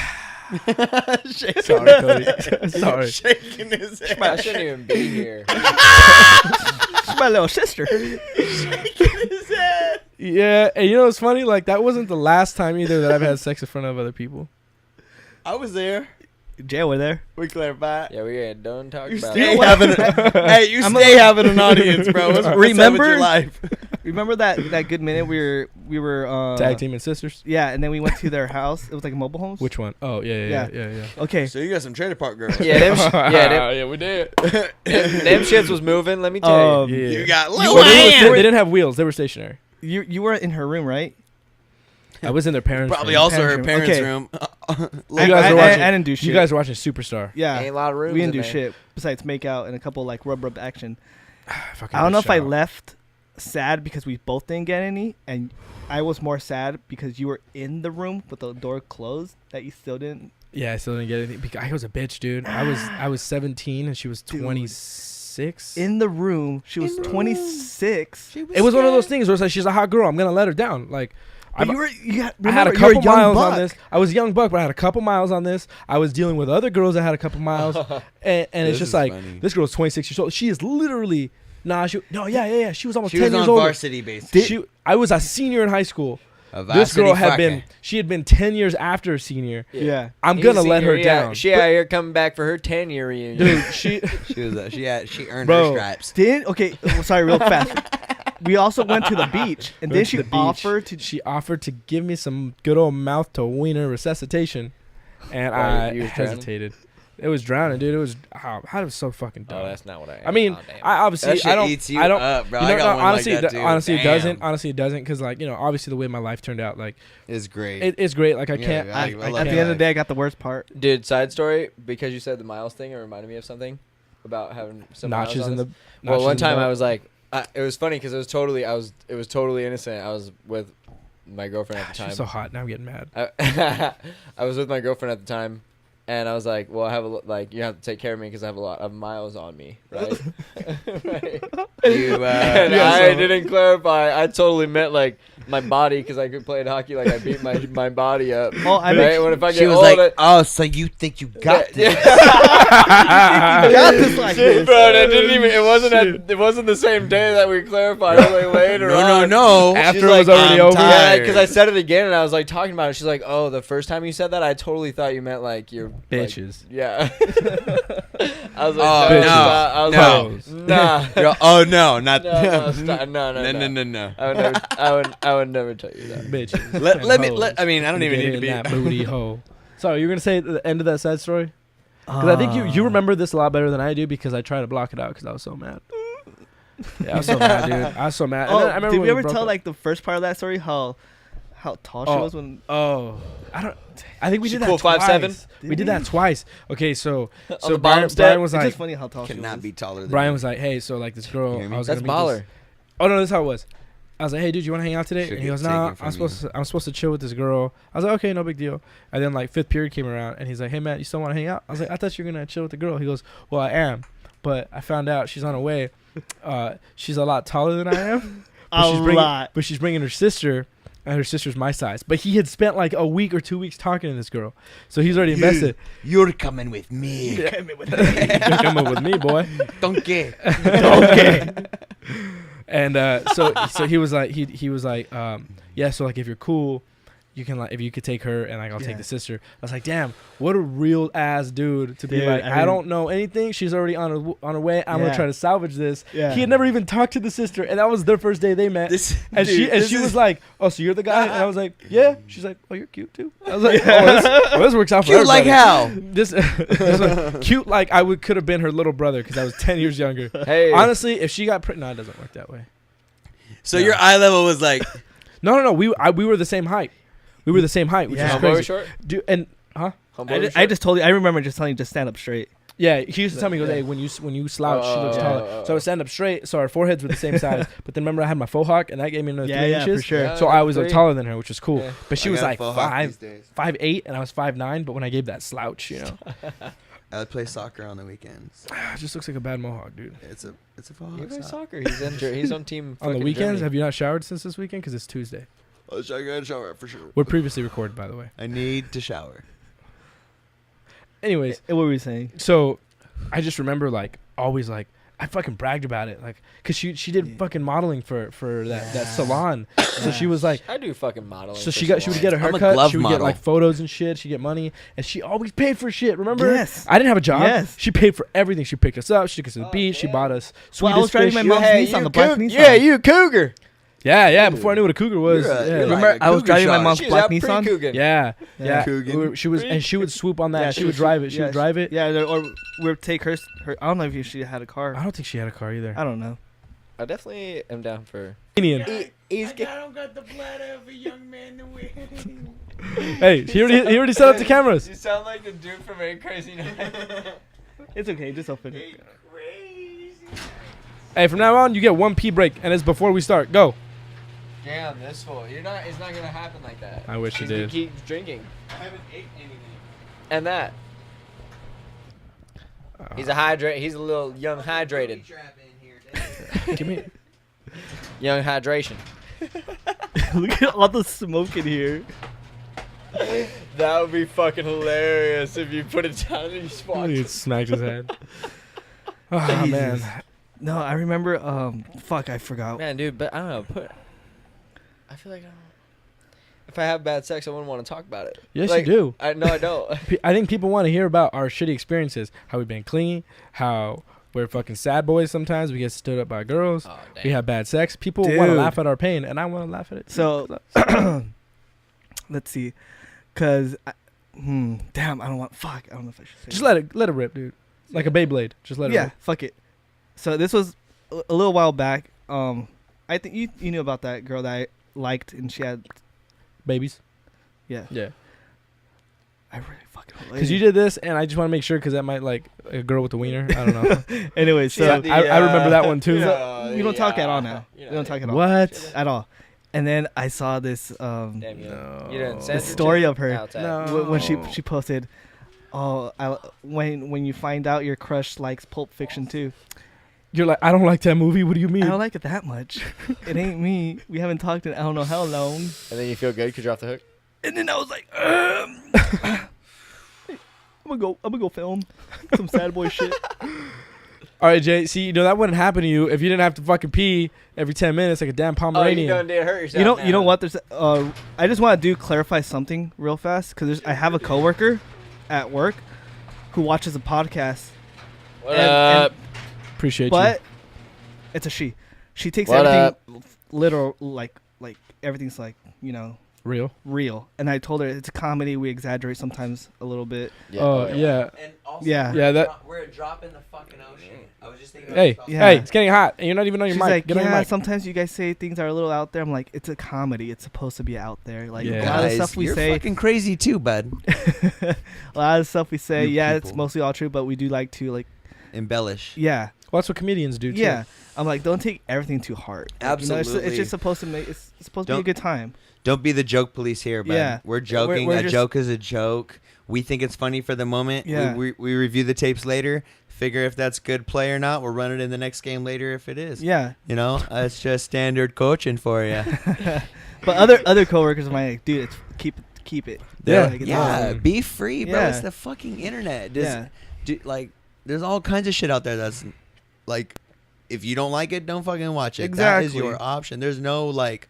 Shaking Sorry, Cody. Sorry. Shaking his head. I shouldn't even be here. She's my little sister. Shaking his head. Yeah, and you know what's funny? Like that wasn't the last time either that I've had sex in front of other people. I was there. Jay, we're there. We clarified. Yeah, we ain't done talking You about stay it. having hey, you stay having an audience, bro. What's up with Remember- your life? Remember that good minute we were Tag team and sisters. Yeah, and then we went to their house. It was like mobile homes. Which one? Oh yeah. Okay. So you got some trailer park girls. Yeah, Yeah, we did. them shits was moving. Let me tell you. Yeah. You got Well, Lil they Wayne. didn't have wheels. They were stationary. You were in her room, right? I was in their parents' Probably room. also her Parents' parents' room. room. You guys I, were watching. I didn't do shit. You guys were watching Superstar. yeah. Ain't a lot of rooms. We didn't in do there. shit besides make out and a couple like rub action. Fucking I don't know if I shout. left sad because we both didn't get any, and I was more sad because you were in the room with the door closed that you still didn't. Yeah, I still didn't get anything. I was a bitch, dude. I was 17 and she was Dude. 26. In the room, she was In the room. 26. It was one of those things where it's like she's a hot girl. I'm gonna let her down. Like But I you were, you had, had a remember, you were couple young miles buck. on this. I was a young buck, but I had a couple miles on this. I was dealing with other girls that had a couple miles, and it's This just is like funny. this girl's 26 years old. She is literally yeah. She was almost She 10 was years on old. varsity basically. I was a senior in high school. A This girl varsity had been fucker. she had been 10 years after a senior. Yeah. I'm He's gonna a let her senior, down. She out here coming back for her 10-year reunion. Dude, she She was she earned Bro. her stripes. Didn't okay. Sorry, real fast. We also went to the beach, and then went to she the beach. offered to. give me some good old mouth to wiener resuscitation, and Why, I you was drowning? hesitated. It was drowning, dude. It was how it was so fucking dumb. Oh, that's not what I. I mean, oh, damn. I obviously That shit I don't eats you I don't up, bro. you I know, got no, one honestly like that, too. honestly it Damn. doesn't honestly it doesn't because like obviously the way my life turned out like It's great. it's great like I Yeah, can't I I love can't At the end of the day, I got the worst part. Dude, side story, because you said the miles thing, it reminded me of something about having some notches miles on in the this. notches Well, one in the time belt. I was like, it was funny because it was totally innocent. I was with my girlfriend at the She's time. so hot now I'm getting mad. I was with my girlfriend at the time, and I was like, well, I have you have to take care of me because I have a lot of miles on me, right? Right. You, And Yeah, I so- didn't clarify. I totally meant like my body because I could play hockey. Like I beat my body up. Oh, I right? mean, When if I she get was old, like, "Oh, so you think you got this?" I got this like this. Bro, it didn't even. It wasn't the same day that we clarified. It was like later No, on. no. After She's it was like, already I'm over. tired. Yeah, because I said it again and I was like talking about it. She's like, "Oh, the first time you said that, I totally thought you meant like you're like, Bitches. yeah. I was Oh, like, no. stop. I was No. like, nah. You're- oh no, not No, stop. No. no. I would never tell you that. Bitches. Let me. Hoes. I mean, I don't even Get need to in be. that booty hole. Sorry, you were gonna say the end of that side story? Because I think you remember this a lot better than I do because I tried to block it out because I was so mad. Yeah, I was so mad, dude. I was so mad. And Oh, then I remember did when we ever broke tell up. like the first part of that story? How tall she Oh. was when? Oh, I think we She did that cool twice. 5'7"? We did that twice. Okay, so On so the bottom Brian, step? Brian was It's like just funny how tall she Cannot was. be taller than Brian me. was like, hey, so like this girl, You hear me? I was That's gonna meet this- baller. Oh no, this is how it was. I was like, hey, dude, you want to hang out today? Should And he get goes, taken nah, from I'm supposed to chill with this girl. I was like, okay, no big deal. And then like 5th period came around, and he's like, hey, Matt, you still want to hang out? I was like, I thought you were gonna chill with the girl. He goes, well, I am, but I found out she's on her way. She's a lot taller than I am, But she's bringing her sister, and her sister's my size. But he had spent like a week or 2 weeks talking to this girl, so he's already invested. You're coming with me. You're coming with me, boy. Donkey. And so he was like, yeah. So like, if you're cool, you can like, if you could take her, and like I'll take the sister. I was like, damn, what a real ass dude to be like. I don't know anything. She's already on her way. I'm gonna try to salvage this. Yeah. He had never even talked to the sister, and that was their first day they met. She was like, oh, so you're the guy? And I was like, yeah. She's like, oh, you're cute too. I was like, this works out for cute like how? This cute like I could have been her little brother because I was 10 years younger. Hey, honestly, if she got no, it doesn't work that way. So your eye level was like, no. We were the same height. We were the same height, which is crazy. Short? Dude, and I just told you. I remember just telling you just stand up straight. Yeah, he used to tell me, he goes, hey, when you slouch, she looks taller. So I would stand up straight, so our foreheads were the same size. But then remember, I had my faux hawk, and that gave me another 3 inches. For sure. So I was like taller than her, which was cool. Yeah. But she was like 5'8", 5'8", and I was 5'9". But when I gave that slouch, I would play soccer on the weekends. it just looks like a bad mohawk, dude. It's a faux He hawk. plays soccer. He's on team. On the weekends, Germany. have you not showered since this weekend? Because it's Tuesday. I gotta shower for sure. We're previously recorded, by the way. I need to shower. Anyways, What were we saying? so I just remember like always like I fucking bragged about it like because she did fucking modeling for that salon. So she was like, I do fucking modeling. so she for would salons. get a I'm a haircut. glove She would get model. like photos and shit. She'd get money, and she always paid for shit. Remember? Yes. I didn't have a job. Yes. She paid for everything. She picked us up. She took us to the beach. She bought us Well, I was Swedish driving fish. my mom's Nissan, the black Nissan. Yeah, you a cougar. Yeah. Before I knew what a cougar was. You're yeah. like Remember, a I was cougar driving my shot. mom's She's black out Nissan. pre-cougar. Yeah. Cougar. She would swoop on that. Yeah, she would drive it. She would drive it. Yeah, or we would take her. I don't know if she had a car. I don't think she had a car either. I don't know. I definitely am down for. Indian. I don't got the bladder of a young man to win. Hey, he already set up the cameras. You sound like the dude from Very Crazy Night. It's okay. Just open it. Crazy. Hey, from now on, you get one pee break, and it's before we start. Go. Damn, this fool. You're not. It's not gonna happen like that. I wish it He's did. gonna keep drinking. I haven't ate anything. And that. He's a hydrate. He's a little young hydrated. Give me. Young hydration. Look at all the smoke in here. That would be fucking hilarious if you put it down and you swatch He it. smacked his head. Oh Jesus. man. No, I remember. Fuck, I forgot. Man, dude, but I don't know. I feel like if I have bad sex, I wouldn't want to talk about it. Yes, Like, you do. I don't. I think people want to hear about our shitty experiences. How we've been clean. How we're fucking sad boys sometimes. We get stood up by girls. Oh, damn. We have bad sex. People want to Dude. laugh at our pain, and I want to laugh at it. So, let's see, cause, damn, I don't want. Fuck, I don't know if I should say. Just that. let it rip, dude. Like a Beyblade. Just let it Yeah, rip. fuck it. So this was a little while back. I think you knew about that girl that I liked, and she had. Babies. Yeah. Yeah. I really fucking. Because you did this, and I just want to make sure, because that might like a girl with a wiener. I don't know. Anyway, so I remember that one too. you don't talk at all now. You don't talk at all. What? At all. And then I saw this Damn, No. you didn't send the it story to- of her. outside. No. when she posted, oh, when you find out your crush likes Pulp Fiction too. You're like, I don't like that movie. What do you mean? I don't like it that much. It ain't me. We haven't talked in I don't know how long. And then you feel good because you're off the hook. And then I was like, I'm gonna go film some sad boy shit. All right, Jay. See, that wouldn't happen to you if you didn't have to fucking pee every 10 minutes like a damn Oh, you Pomeranian. done did hurt yourself. You know what? There's I just want to clarify something real fast because I have a coworker at work who watches a podcast. What and- up? Appreciate you. But it's a she. She takes What everything literal, like everything's like Real. real. And I told her it's a comedy. We exaggerate sometimes a little bit. Oh, yeah. And also, Yeah. Yeah, that. we're a drop in the fucking ocean. I was just thinking. Hey, Yeah. hey, it's getting hot, and you're not even on your She's mic. like, Get on your yeah, mic. sometimes you guys say things are a little out there. I'm like, it's a comedy. It's supposed to be out there. Like Yeah. a lot of Guys, stuff we you're say. fucking crazy too, bud. A lot of stuff we say. You Yeah, it's people. mostly all true, but we do like to Embellish. yeah. Well, that's what comedians do, too. Yeah. I'm like, don't take everything too hard. Like, Absolutely. it's just supposed to make. It's supposed to be a Don't- good time. Don't be the joke police here, bud. Yeah. We're joking. We're a just- joke is a joke. We think it's funny for the moment. Yeah. We review the tapes later, figure if that's good play or not. We'll run it in the next game later if it is. Yeah. You know, it's just standard coaching for you. But other coworkers are like, dude, it's keep it. Yeah. Like, it's Yeah, awesome. be free, bro. Yeah. It's the fucking internet. Yeah. There's all kinds of shit out there that's like, if you don't like it, don't fucking watch it. Exactly. That is your option. There's no like,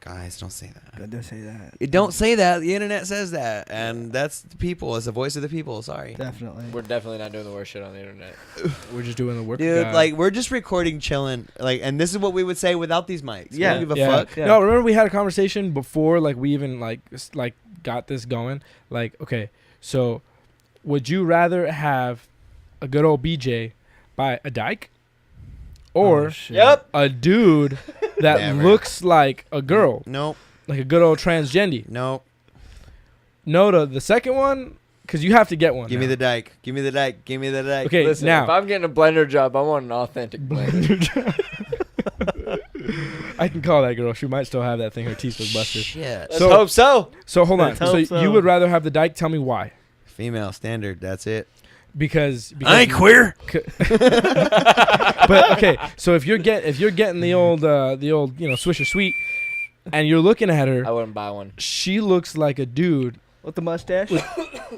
guys, don't say that. Don't say that. It don't say that. The internet says that, and that's the people. It's the voice of the people. Sorry, Definitely. We're definitely not doing the worst shit on the internet. We're just doing the work. dude. Like we're just recording, chilling. Like, and this is what we would say without these mics. We Yeah. don't give a yeah. fuck. Yeah. No, remember we had a conversation before, like we even like got this going. Like, okay, so would you rather have a good old BJ by a dyke, or Oh, shit. Yep. a dude that Never. looks like a girl, Nope. like a good old transgendy? Nope. No to the second one, because you have to get one. Give me the dyke. Give me the dyke. Give me the dyke. Okay, Listen, now if I'm getting a blender job, I want an authentic blender. I can call that girl. She might still have that thing. Her teeth was busted. Shit. Let's So- hope so. So hold on. Let's So hope so. you would rather have the dyke? Tell me why. Female standard. That's it. Because I ain't queer. But okay, so if you're getting the old Swisher Sweet, and you're looking at I her, wouldn't buy one. she looks like a dude. With the mustache.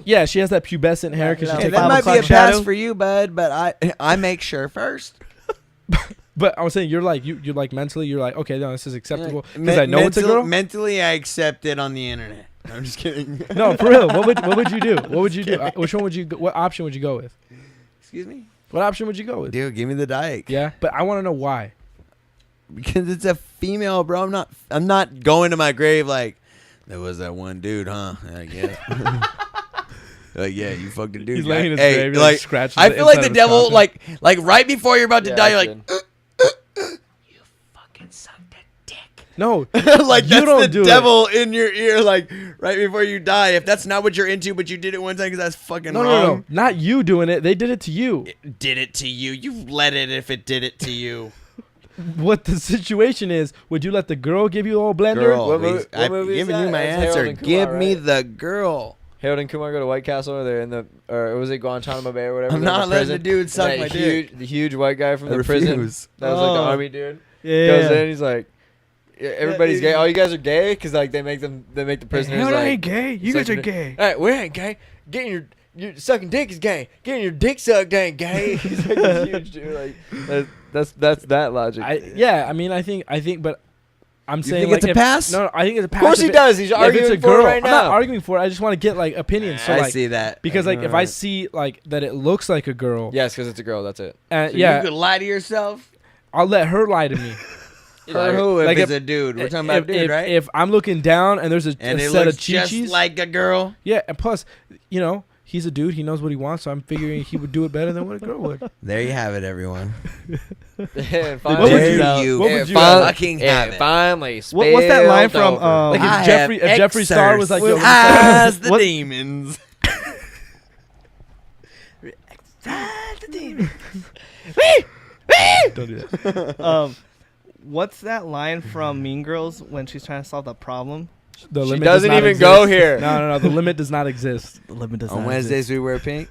Yeah, she has that pubescent hair because Yeah, she Hey, takes. that 5 might be a o'clock pass shadow. for you, bud. But I make sure first. But I was saying you're like mentally you're like, okay, no, this is acceptable because I know it's a girl. Mentally, I accept it on the internet. I'm just kidding. No, for real. What would you do? What would you do? Which one would you? What option would you go with? Excuse me, What option would you go with? dude. Give me the dyke. Yeah, but I want to know why. Because it's a female, bro. I'm not going to my grave like there was that one dude, huh? I guess. Like, yeah, you fucked a dude. He's laying in his Hey, grave, he, like, scratches I the feel like inside the of his devil, coffin. like right before you're about to die, you're like, You fucking sucked a dick. No, like You that's don't the do it. devil in your ear, like right before you die. If that's not what you're into, but you did it one time because that's fucking no, wrong. not you doing it. They did it to you. It did it to you. You let it if it did it to you. What the situation is? Would you let the girl give you the old blender? Girl, What movie- what I've movie is given you that? my That's Harold answer. and Kumar, Give me right? the girl. Harold and Kumar go to White Castle, or they're in the, or was it Guantanamo Bay or whatever? I'm they're in not letting the prison. dude suck And my that dick. The huge white guy from I the prison. refuse. That was like the Oh. army dude. Yeah. Goes in, he's like, yeah, everybody's gay. Oh, you guys are gay? Because like they make the prisoners Hell, I like, ain't gay. You guys are sucking gay. All right, we ain't gay. Getting your sucking dick is gay. Getting your dick sucked ain't gay. He's like this huge dude. Like that's that logic. I mean, I think, but I'm saying think like it's a if- pass? No, I think it's a pass. of course if he it- does. He's if arguing it's a for girl, it right I'm not now. arguing for it. I just want to get like opinions. So I like, see that. because like if I see like that it looks like a girl, Yes, because it's a girl. That's it. So yeah, you could lie to yourself. I'll let her lie to me. Her who? If Like it's if- a dude, we're talking about if, dude, if, right? If I'm looking down and there's a and it set looks of just chi-chis, like a girl. yeah, and plus, you know, he's a dude. He knows what he wants, so I'm figuring he would do it better than what a girl would. There you have it, everyone. And What would There you- you what would you fucking have and it. finally, What's that line from? spilled over. Like I if Jeffree Star was like, yo, with let me tell you- eyes the What- demons. don't do that. What's that line from Mean Girls when she's trying to solve the problem? The She limit does doesn't not even exist. go here. No. The limit does not exist. The limit does On not Wednesdays exist. we wear pink.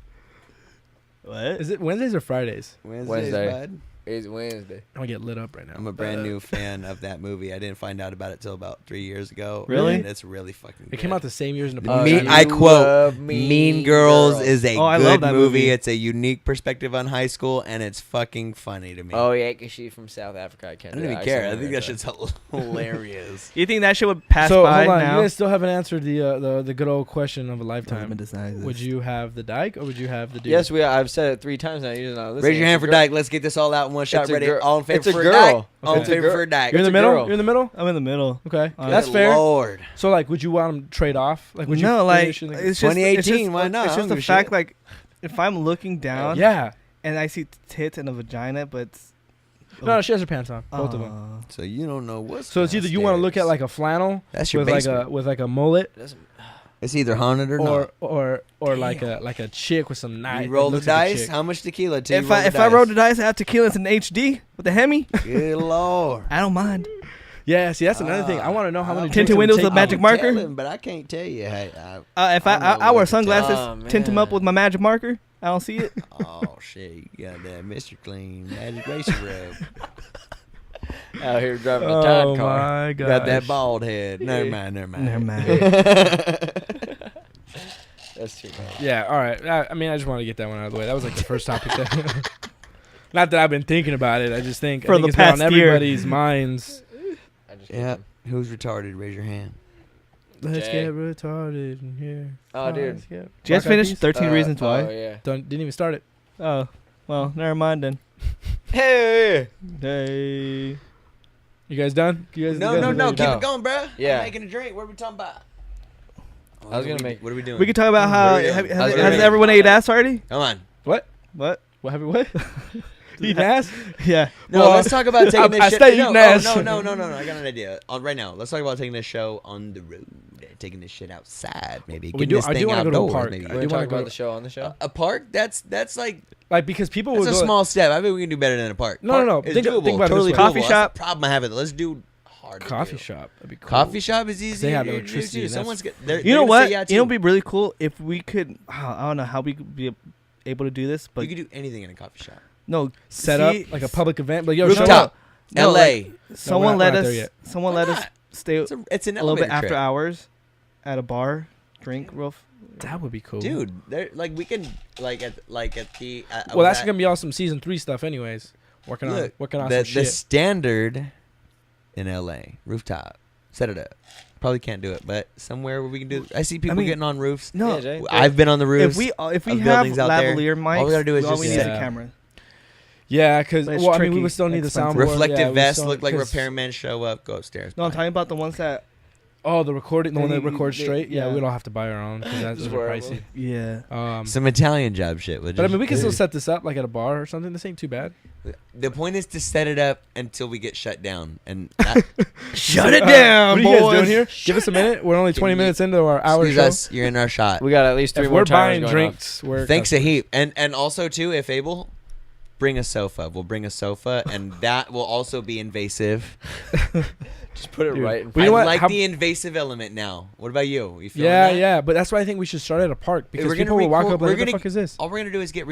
What? Is it Wednesdays or Fridays? Wednesday. bud. It's Wednesday. I'm gonna get lit up right now. I'm a brand new fan of that movie. I didn't find out about it till about 3 years ago. Really? And it's really fucking It came good. out the same year as Me- Napoleon. I you quote, love Mean Girls is a Oh, I good love that movie. movie. It's a unique perspective on high school, and it's fucking funny to me. Oh yeah, because she's from South Africa. I can't. I don't do even the care. I accent think like that shit's hilarious. You think that shit would pass So by hold on, now? you guys still haven't answered the good old question of a The lifetime. limit does not exist. Would you have the dyke or would you have the dude? Yes, I've said it 3 times now. You're not listening. Raise your It's hand a for girl. Dyke. Let's get this all out in one shot. It's a Ready? girl. All in favor It's a for girl. Dyke? All in Okay. favor for Dyke. You're in the It's a middle. girl. You're in the middle. I'm in the middle. Okay, Good that's fair. Lord. So like, would you want them to trade off? Like, would you? No, like finish in the- it's just 2018, why not? It's I just don't the give a fact shit. like if I'm looking down yeah. and I see tits and a vagina, but it's, No, she has her pants on, both of them. So you don't know what's So it's either you want to look at like a flannel That's your with like basement. a mullet, It's either haunted or not. or like a chick with some knife. You roll that the looks like a dice. chick. How much tequila? Till if I roll the dice, I have tequila. It's an HD with a Hemi. Good lord. I don't mind. Yeah, see, that's another thing. I want to know how many Tinted drinks it would windows take with me. magic marker? Tell him, but I can't tell you. Hey, If I don't I know wear what to tell. sunglasses, Oh, tint them up man. with my magic marker. I don't see it. oh shit, you got that Mr. Clean Magic Racer rub. Out here driving a Oh Todd car. my god. Got that bald head. Never mind. Never mind. That's too bad. Yeah, all right. I mean, I just want to get that one out of the way. That was like the first topic. Not that I've been thinking about it. I just think For the it's been on past year. everybody's minds. I just Yeah. Who's retarded? Raise your hand. Let's Jay. get retarded in here. Oh, dude. Let's get- Did you guys Black Eyed finish Peas? 13 Reasons Why? Oh, yeah. Didn't even start it. Oh, well, never mind then. Hey. Hey. You guys done? You guys, No, you guys no, are no. ready? Keep No. it going, bro. Yeah. I'm making a drink. What are we talking about? I was gonna make- What are we doing? We could talk about how What are we doing? I was gonna has make- everyone ate ass already? Come on. What? What? What have you what? Eating ass? Yeah. No, Well, let's talk about taking this I shit. stay no, eating ass. no. I got an idea. Right now, let's talk about taking this show on the road. Taking this shit outside, maybe. We Getting do- this I do thing wanna go to a outdoors, park. maybe. I We're do gonna wanna talk go about to- the show on the show. A park? That's like Like because people that's would a go. small step. I think we can do better than a park. No, Park no, no. is Think doable. about it this Totally way. doable. Coffee That's shop. the problem I have with it. Let's do hard. to Coffee do. shop. That'd be cool. Coffee shop is easy. They have to do, electricity, too. and Someone's that's- they're You know gonna what? say yeah, You know, it'd too. be really cool if we could. I don't know how we could be able to do this, but You could do anything in a coffee shop. no, Set see- up like a public event. Like yo, show Rooftop. up. No, L.A. Someone we're let not there us. yet. Someone Why let us not? stay It's an a little bit elevator after trip. hours at a bar, drink real. That would be cool, Dude, they're like we can like at the. Well, that's gonna be all some season 3 stuff, anyways. Working on the some shit. standard in L.A. rooftop. Set it up. Probably can't do it, but somewhere where we can do. I see people mean, getting on roofs. No, Yeah, Jay. I've been on the roofs. if we of have buildings out there. lavalier mics, All we gotta do is all just we sit. need is Yeah. a camera. Yeah, because But it's well, I mean, we tricky, would still need the expensive. soundboard. Reflective yeah, we vests still- look like 'cause- repairmen show up. Go upstairs. No, I'm Bye. talking about the ones that. Oh, the recording, the one that They- records they- straight. Yeah, yeah. we'd all have to buy our own because that's Just super wear pricey. Yeah. Some Italian job shit. But I mean, we can still set this up like at a bar or something. This ain't too bad. The point is to set it up until we get shut down, and Shut it down, What are you guys boys. doing here? Give us a minute. We're only 20 minutes into our hour excuse show. us. You're in our shot. We got at least 3 If more we're timers buying going drinks, we're Thanks a customers. heap, and also too, if able, bring a sofa. We'll bring a sofa, and that will also be invasive. off. Just put it Dude, right in But front. you know I what? like How- the invasive element now. What about you? You feeling Yeah, that? yeah, but that's why I think we should start at a park because We're gonna people will walk record- up we're like, "What the gonna- fuck is this?" All we're gonna do is get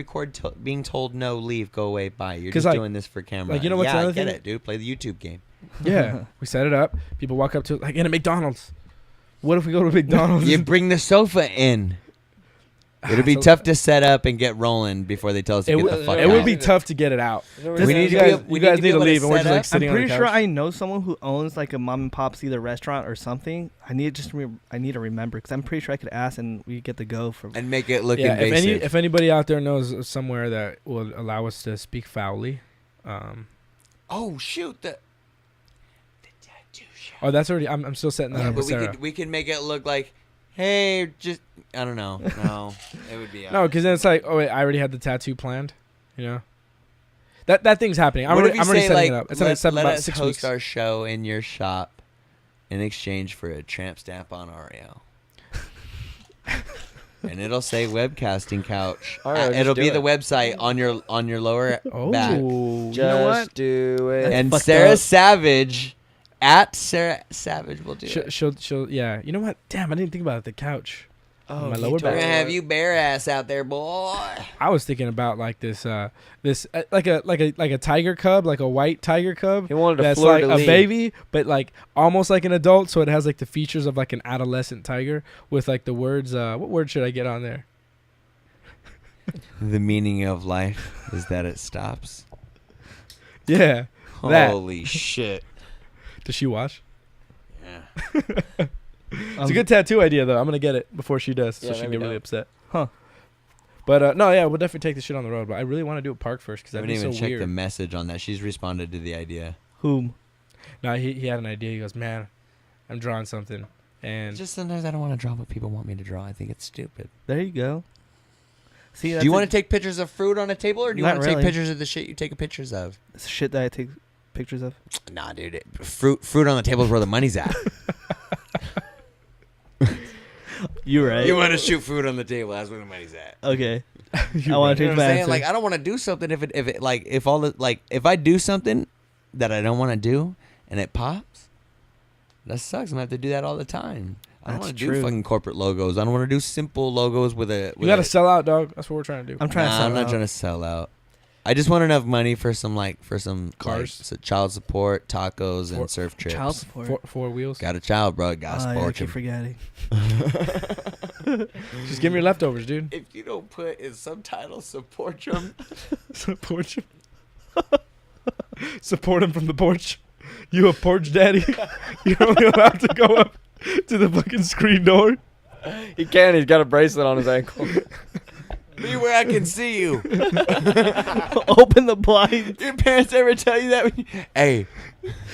being told no, leave, go away, bye. You're 'Cause, just like- doing this for camera. like, you know what's yeah, I another get thing? it, dude. Play the YouTube game. Yeah, we set it up. People walk up to like in a McDonald's. What if we go to a McDonald's? You bring the sofa in. It'll be So- tough to set up and get rolling before they tell us to It get would, the fuck it out. would be tough to get it out. We This- need you to be guys, able- we you need guys to need be to able to leave, and we're set just like up. sitting I'm on pretty the sure couch. I know someone who owns like a mom and pop's either restaurant or something. I need to remember because I'm pretty sure I could ask and we get the go for. and make it look Yeah, invasive. if anybody out there knows of somewhere that will allow us to speak foully, oh shoot, the tattoo shop. oh, that's already. I'm still setting that Yeah, up but with Sarah. we could make it look like, hey, just I don't know. No, it would be. No, because then it's like, oh wait, I already had the tattoo planned. You know, that thing's happening. I'm What already, if you I'm already say, setting like, it up. It's like let about us 6 host weeks. our show in your shop in exchange for a tramp stamp on Oreo. And it'll say webcasting couch. All right, It'll just be do the it. website on your lower Oh, back. you Just know what? do it. And fucked Sarah up. Savage at Sarah Savage will do it. She'll, yeah. You know what? Damn, I didn't think about it. The couch. Oh, my you lower We're back. gonna have you bare ass out there, boy. I was thinking about like this, like a tiger cub, like a white tiger cub. He wanted a That's fleur like de a lis. baby, but like almost like an adult, so it has like the features of like an adolescent tiger with like the words. What word should I get on there? The meaning of life is that it stops. Yeah. That. Holy shit. Does she watch? Yeah. It's a good tattoo idea though. I'm gonna get it before she does, so Yeah, she can maybe get really don't. upset. Huh. But no, yeah, we'll definitely take this shit on the road. But I really want to do a park first because I that'd haven't be even so checked weird. the message on that. She's responded to the idea. Whom? No, he had an idea. He goes, man, I'm drawing something, and Just sometimes I don't want to draw what people want me to draw. I think it's stupid. There you go. See, Do you want to take pictures of fruit on a table, or do you Not want to take really. pictures of the shit you take pictures of? shit that I take pictures of? Nah, dude. Fruit on the table is where the money's at. You're right. You want to shoot food on the table? That's where the money's at. Okay. I want to You know change what I'm my saying? answer. Like, I don't want to do something if I do something that I don't want to do and it pops. That sucks. I'm gonna have to do that all the time. I don't That's want to do true. fucking corporate logos. I don't want to do simple logos with a. You got to sell out, dog. That's what we're trying to do. I'm trying to sell I'm not out. trying to sell out. I just want enough money for some Cars? so child support, tacos, and surf trips. Child support. Four wheels. Got a child, bro. Got to Oh, yeah, I support keep him. forgetting. Just give me your leftovers, dude. If you don't put in subtitles, support him. Support him. Support him from the porch. You a porch daddy? You're only allowed to go up to the fucking screen door. He can. He's got a bracelet on his ankle. Be where I can see you. Open the blind. Your parents ever tell you that? Hey,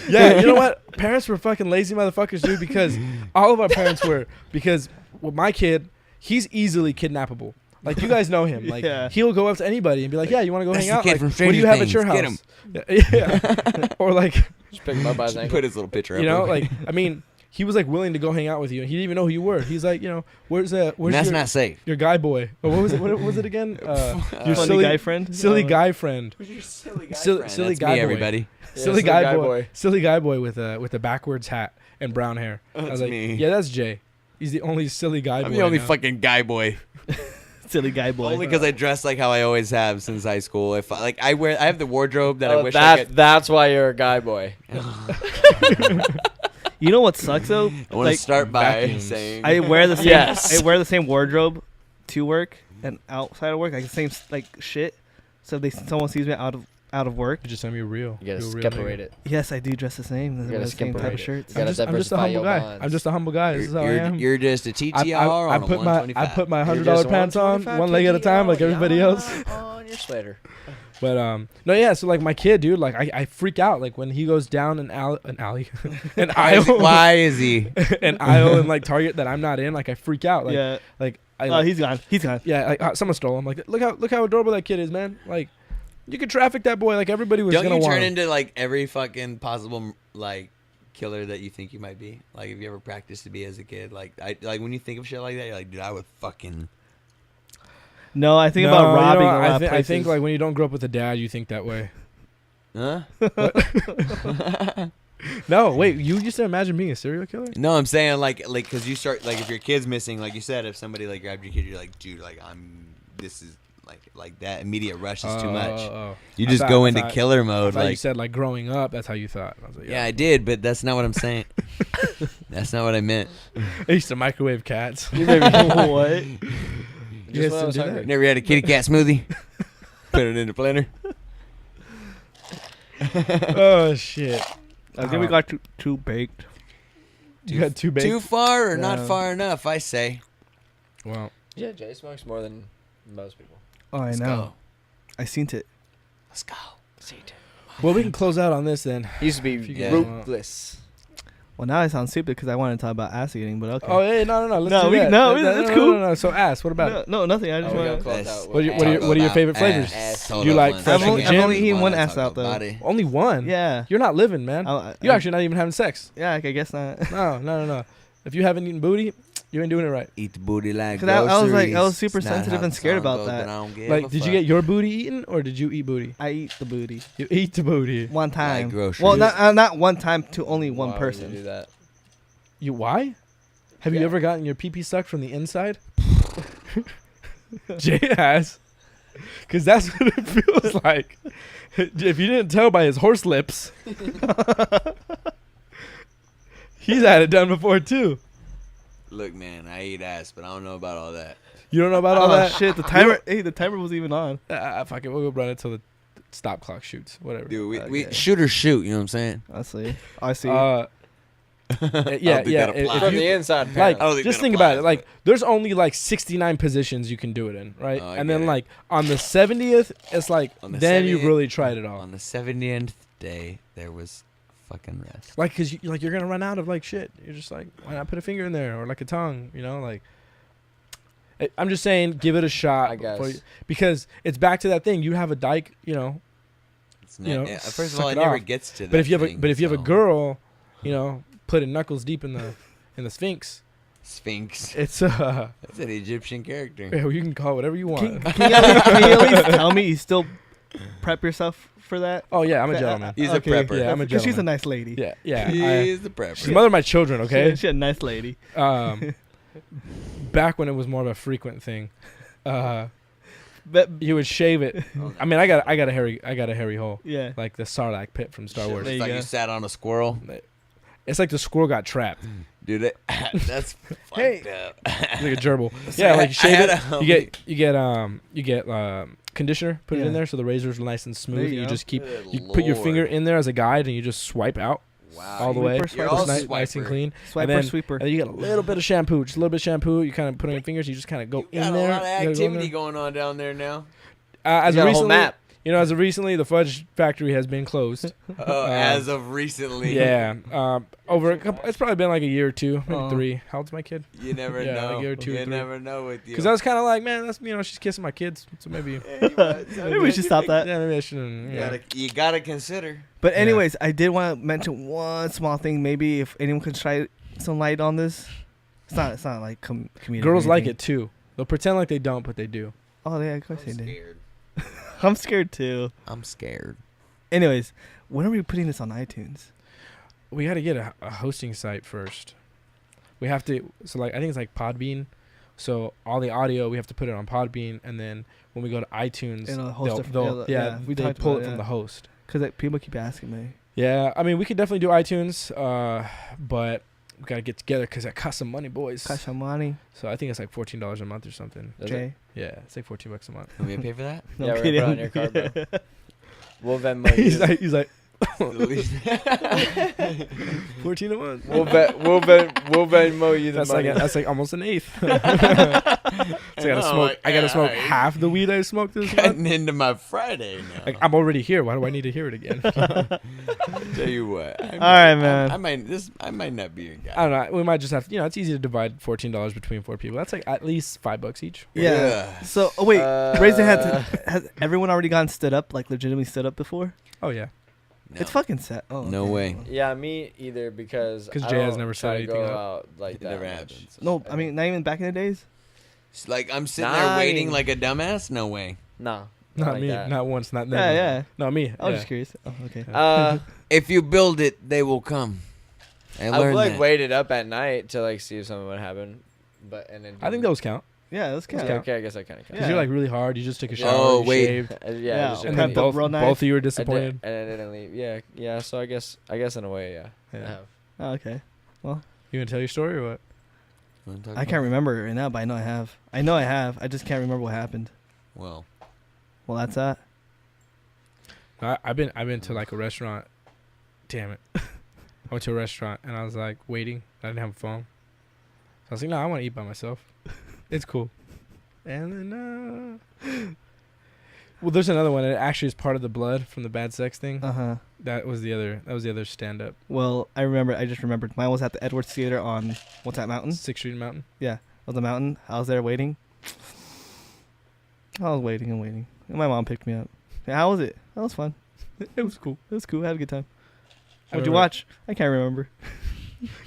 Yeah, you know what? Parents were fucking lazy motherfuckers, dude, because all of our parents were. Because with my kid, he's easily kidnappable. Like, you guys know him. Like, Yeah. he'll go up to anybody and be like, yeah, you want to go That's hang the out? kid Like, from what do you Stranger have at your Things. house? Get Yeah. Or like, Just pick him up by his ankle. put his little picture up. you know, like, I mean, he was like willing to go hang out with you, and he didn't even know who you were. He's like, you know, where's And that's your, not safe. your guy boy? Or what was it? What was it again? Your Funny silly guy friend. silly Oh. guy friend. Who's your silly guy Silly- friend? silly That's guy me, boy. everybody. Yeah, Silly some guy boy. Silly guy boy with a backwards hat and brown hair. I was That's like, me. yeah, that's Jay. He's the only silly guy boy. I'm the only I know. fucking guy boy. Silly guy boy. Only because I dress like how I always have since high school. If I have the wardrobe that I wish I could. That's why you're a guy boy. You know what sucks though? I want to Like, start by vacuums. saying I wear the same. Yes. I wear the same wardrobe to work and outside of work, like the same like shit. So if someone sees me out of work. You just tell me you're real. You gotta You're a real separate nigga. it. Yes, I do dress the same. I You wear gotta the same type separate of it. shirts. You gotta I'm just a diversify humble your guy. bonds. I'm just a humble guy. This is how I am. you're just a I TTR put on a my 125. $100 You're just pants on 125 one leg at a time like TTR everybody else. on your sweater. But no, yeah. So like my kid, dude, like I freak out like when he goes down an alley, an aisle, Why is he? an aisle in like Target that I'm not in. Like I freak out. Like Yeah. like I. Oh, he's gone. He's gone. yeah, like someone stole him. Like look how adorable that kid is, man. Like you could traffic that boy. Like everybody was Don't gonna you want turn him. into like every fucking possible like killer that you think you might be? Like, have you ever practiced to be as a kid? Like, like when you think of shit like that, you're like, dude, I would fucking. No, I think No, about you know, robbing a lot of I places. think like when you don't grow up with a dad, you think that way. Huh? No, wait. You used to imagine being a serial killer? No, I'm saying like because you start like if your kid's missing, like you said, if somebody like grabbed your kid, you're like, dude, like this is like that immediate rush is too much. Oh. You I just thought- go I into thought- killer I mode, thought you like said like growing up. That's how you thought. I was like, yeah, I did, but that's not what I'm saying. That's not what I meant. I used to microwave cats. what? You Just guys when I didn't was do hungry. that? Never had a kitty cat smoothie. Put it in the blender. Oh shit! I think we got too baked. You got too big. Too far or not Yeah. far enough, I say. Well, Yeah, Jay smokes more than most people. Oh, I Let's know. go. I seen it. Let's go. well, we can close out on this then. He used to be If you guys ruthless. Well, now I sound stupid because I want to talk about ass eating, but okay. Oh, hey, no. Let's No, do we- that. no, No, it's no, cool. No. So, ass. What about it? No, nothing. I just Oh, we want. gotta to... close out. What are your favorite flavors? Ass. Do you like fresh from the gym? I've only eaten one ass out, though. Only one. Yeah. You're not living, man. You're actually not even having sex. Yeah, I guess not. No. If you haven't eaten booty, you ain't doing it right. Eat the booty like 'Cause I was like- I was groceries. super It's not sensitive how and the scared song about goes, that. but I don't give Like, a did you fuck. get your booty eaten or did you eat booty? I eat the booty You eat the booty. one time. groceries. Well, not one time to only one Why would you person. do that? You why? Have you Yeah. ever gotten your pee-pee sucked from the inside? Jay has. Because that's what it feels like. If you didn't tell by his horse lips, he's had it done before too. Look, man, I eat ass, but I don't know about all that. You don't know about all Oh that? shit! The timer. Hey, the timer was even on. Fuck it. We'll go run it till the stop clock shoots. Whatever. Dude, we Okay. shoot or shoot, you know what I'm saying? I see. I see. Yeah. think that applies. If From you- the inside, like, apparently. I don't think just that think about it. applies, Like, there's only like 69 positions you can do it in, right? Oh, I and get then it. like on the 70th, it's like On the then you've 70th really tried it all. On the 70th day, there was fucking rest. Like, cause you're gonna run out of like shit. You're just like, why not put a finger in there or like a tongue? You know, like. I'm just saying, give it a shot. I guess. Because it's back to that thing. You have a dyke, you know. It's You know, first of suck all, it it never off. gets to that. But if you have thing, a so- girl, you know, putting knuckles deep in the Sphinx, Sphinx, it's that's an Egyptian character. you can call it whatever you want. can you at least tell me you still prep yourself for that? Oh yeah, I'm a gentleman. He's a prepper. Yeah, I'm a Because she's a gentleman. nice lady. Yeah, yeah. He's the prepper. She's the mother of my children. Okay. She's a nice lady. Back when it was more of a frequent thing, But you would shave it. I mean, I got a hairy hole, yeah. like the Sarlacc pit from Star Wars. There It's you like go. you sat on a squirrel. It's like the squirrel got trapped. Dude, that's fucked up. It's like a gerbil. Yeah, like you shave had it. a You get conditioner. Put it in Yeah. there so the razor's nice and smooth. There And you you go. just keep. Good You put your Lord. finger in there as a guide, and you just swipe out Wow. all the Swiper, way. swiper. You're all It's nice and swiper. clean. Swiper, and then, sweeper. And then you get a little bit of shampoo. Just a little bit of shampoo. You kind of put on your fingers. You just kind of go You got in a there. lot of you gotta go in activity there. going on down there now. As You of got a whole recently, map. as of recently, the fudge factory has been closed. As of recently. Yeah, over a couple. It's probably been like a year or two, maybe 3. How old's my kid? You never Yeah, know. like a year or two or You three. never know with you. Because I was kind of like, man, that's she's kissing my kids, so maybe. Maybe we should stop that. Yeah, maybe I shouldn't. Yeah. You gotta consider. But Yeah. anyways, I did want to mention one small thing. Maybe if anyone could try some light on this. It's not like comedic. Girls or like anything. it too. They'll pretend like they don't, but they do. Oh yeah, of course I'm they do. scared. I'm scared too. I'm scared. Anyways, when are we putting this on iTunes? We got to get a hosting site first. We have to. So like, I think it's like Podbean. So all the audio we have to put it on Podbean, and then when we go to iTunes, It'll host it- it'll- yeah, we they talked pull about it it, from yeah. the host. Because people keep asking me. Yeah, I mean, we could definitely do iTunes, but we gotta get together because that costs some money, boys. Kashamani, So I think it's like $14 a month or something. Does Jay. Yeah, it's like $14 a month. Can we pay for that? No Yeah, we're kidding. gonna put it on your card, bro. We'll Venmo you. he's like 14 a month. We'll Venmo you the That's money. that's like almost an eighth. So I gotta know, smoke. like, I gotta yeah, smoke right. half the weed I smoked this month. Cutting into my Friday now. Like I'm already here. Why do I need to hear it again? Tell you what. All right, man. I might not be your guy. I don't know. We might just have to. It's easy to divide $14 between 4 people. That's like at least $5 each. Yeah. So, wait, raise your hand. Has everyone already gotten stood up, like legitimately stood up before? Oh yeah. No. It's fucking sad. Oh, No okay. way. Yeah, me either because 'Cause I Jay has don't never try set to anything go up. out like It that never much. happens. No, I mean, not even back in the days? It's like I'm sitting Nah, there I waiting mean- like a dumbass. No way. No, Not like me. that. Not once. Not Yeah, never. yeah. No me. I was yeah. just curious. Oh, okay. If you build it, they will come. I I learned would like that. waited up at night to like see if something would happen, but and then I think those count. Yeah, that's yeah, kind count. okay. I guess I kind of Cause Yeah. you're like really hard. You just took a shower. Oh, you wait. shaved, yeah, Yeah, just and prepped then up both real nice. both of you were I did, disappointed. and I didn't leave. Yeah. So I guess in a way, yeah. I Yeah. have. Oh, okay. You gonna tell your story or what? Wanna talk I about can't remember it right now, but I know I have. I just can't remember what happened. it? Well, Well, that's that. I've been to like a restaurant. Damn it! I went to a restaurant and I was like waiting. I didn't have a phone. So I was like, no, I want to eat by myself. It's cool. And then well, there's another one. It actually is part of the blood from the bad sex thing. Uh-huh. That was the other stand up. Well, I just remembered. Mine was at the Edwards Theater on, what's that mountain? 6th Street Mountain. Yeah, on the mountain. I was there waiting. I was waiting and waiting. And my mom picked me up. Yeah, how was it? That was fun. It was cool. It was cool. I had a good time. I What'd you remember- watch? I can't remember.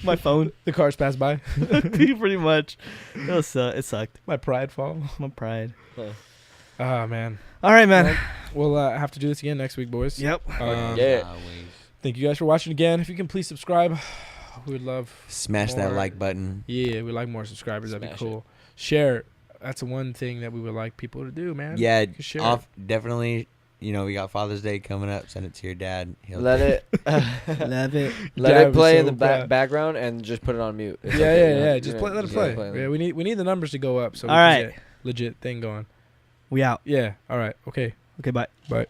My phone. The cars passed by. Pretty much. It sucked. My pride fall. My pride. Ah man. All right, man. We'll have to do this again next week, boys. Yep. Yeah. always. Thank you guys for watching again. If you can please subscribe, we would love. Smash that More. like button. Yeah, we like more subscribers. That'd Smash be cool. Share. That's the one thing that we would like people to do, man. Yeah, You can share off definitely. We got Father's Day coming up. Send it to your dad. He'll Let it Love it. let Dad it was play so in the proud. background and just put it on mute. It's Yeah, okay, yeah, you know? yeah. Just let it just play. in Yeah, we need the numbers to go up. So All we can right. get legit thing going. We out. Yeah. All right. Okay. Okay, bye. Bye.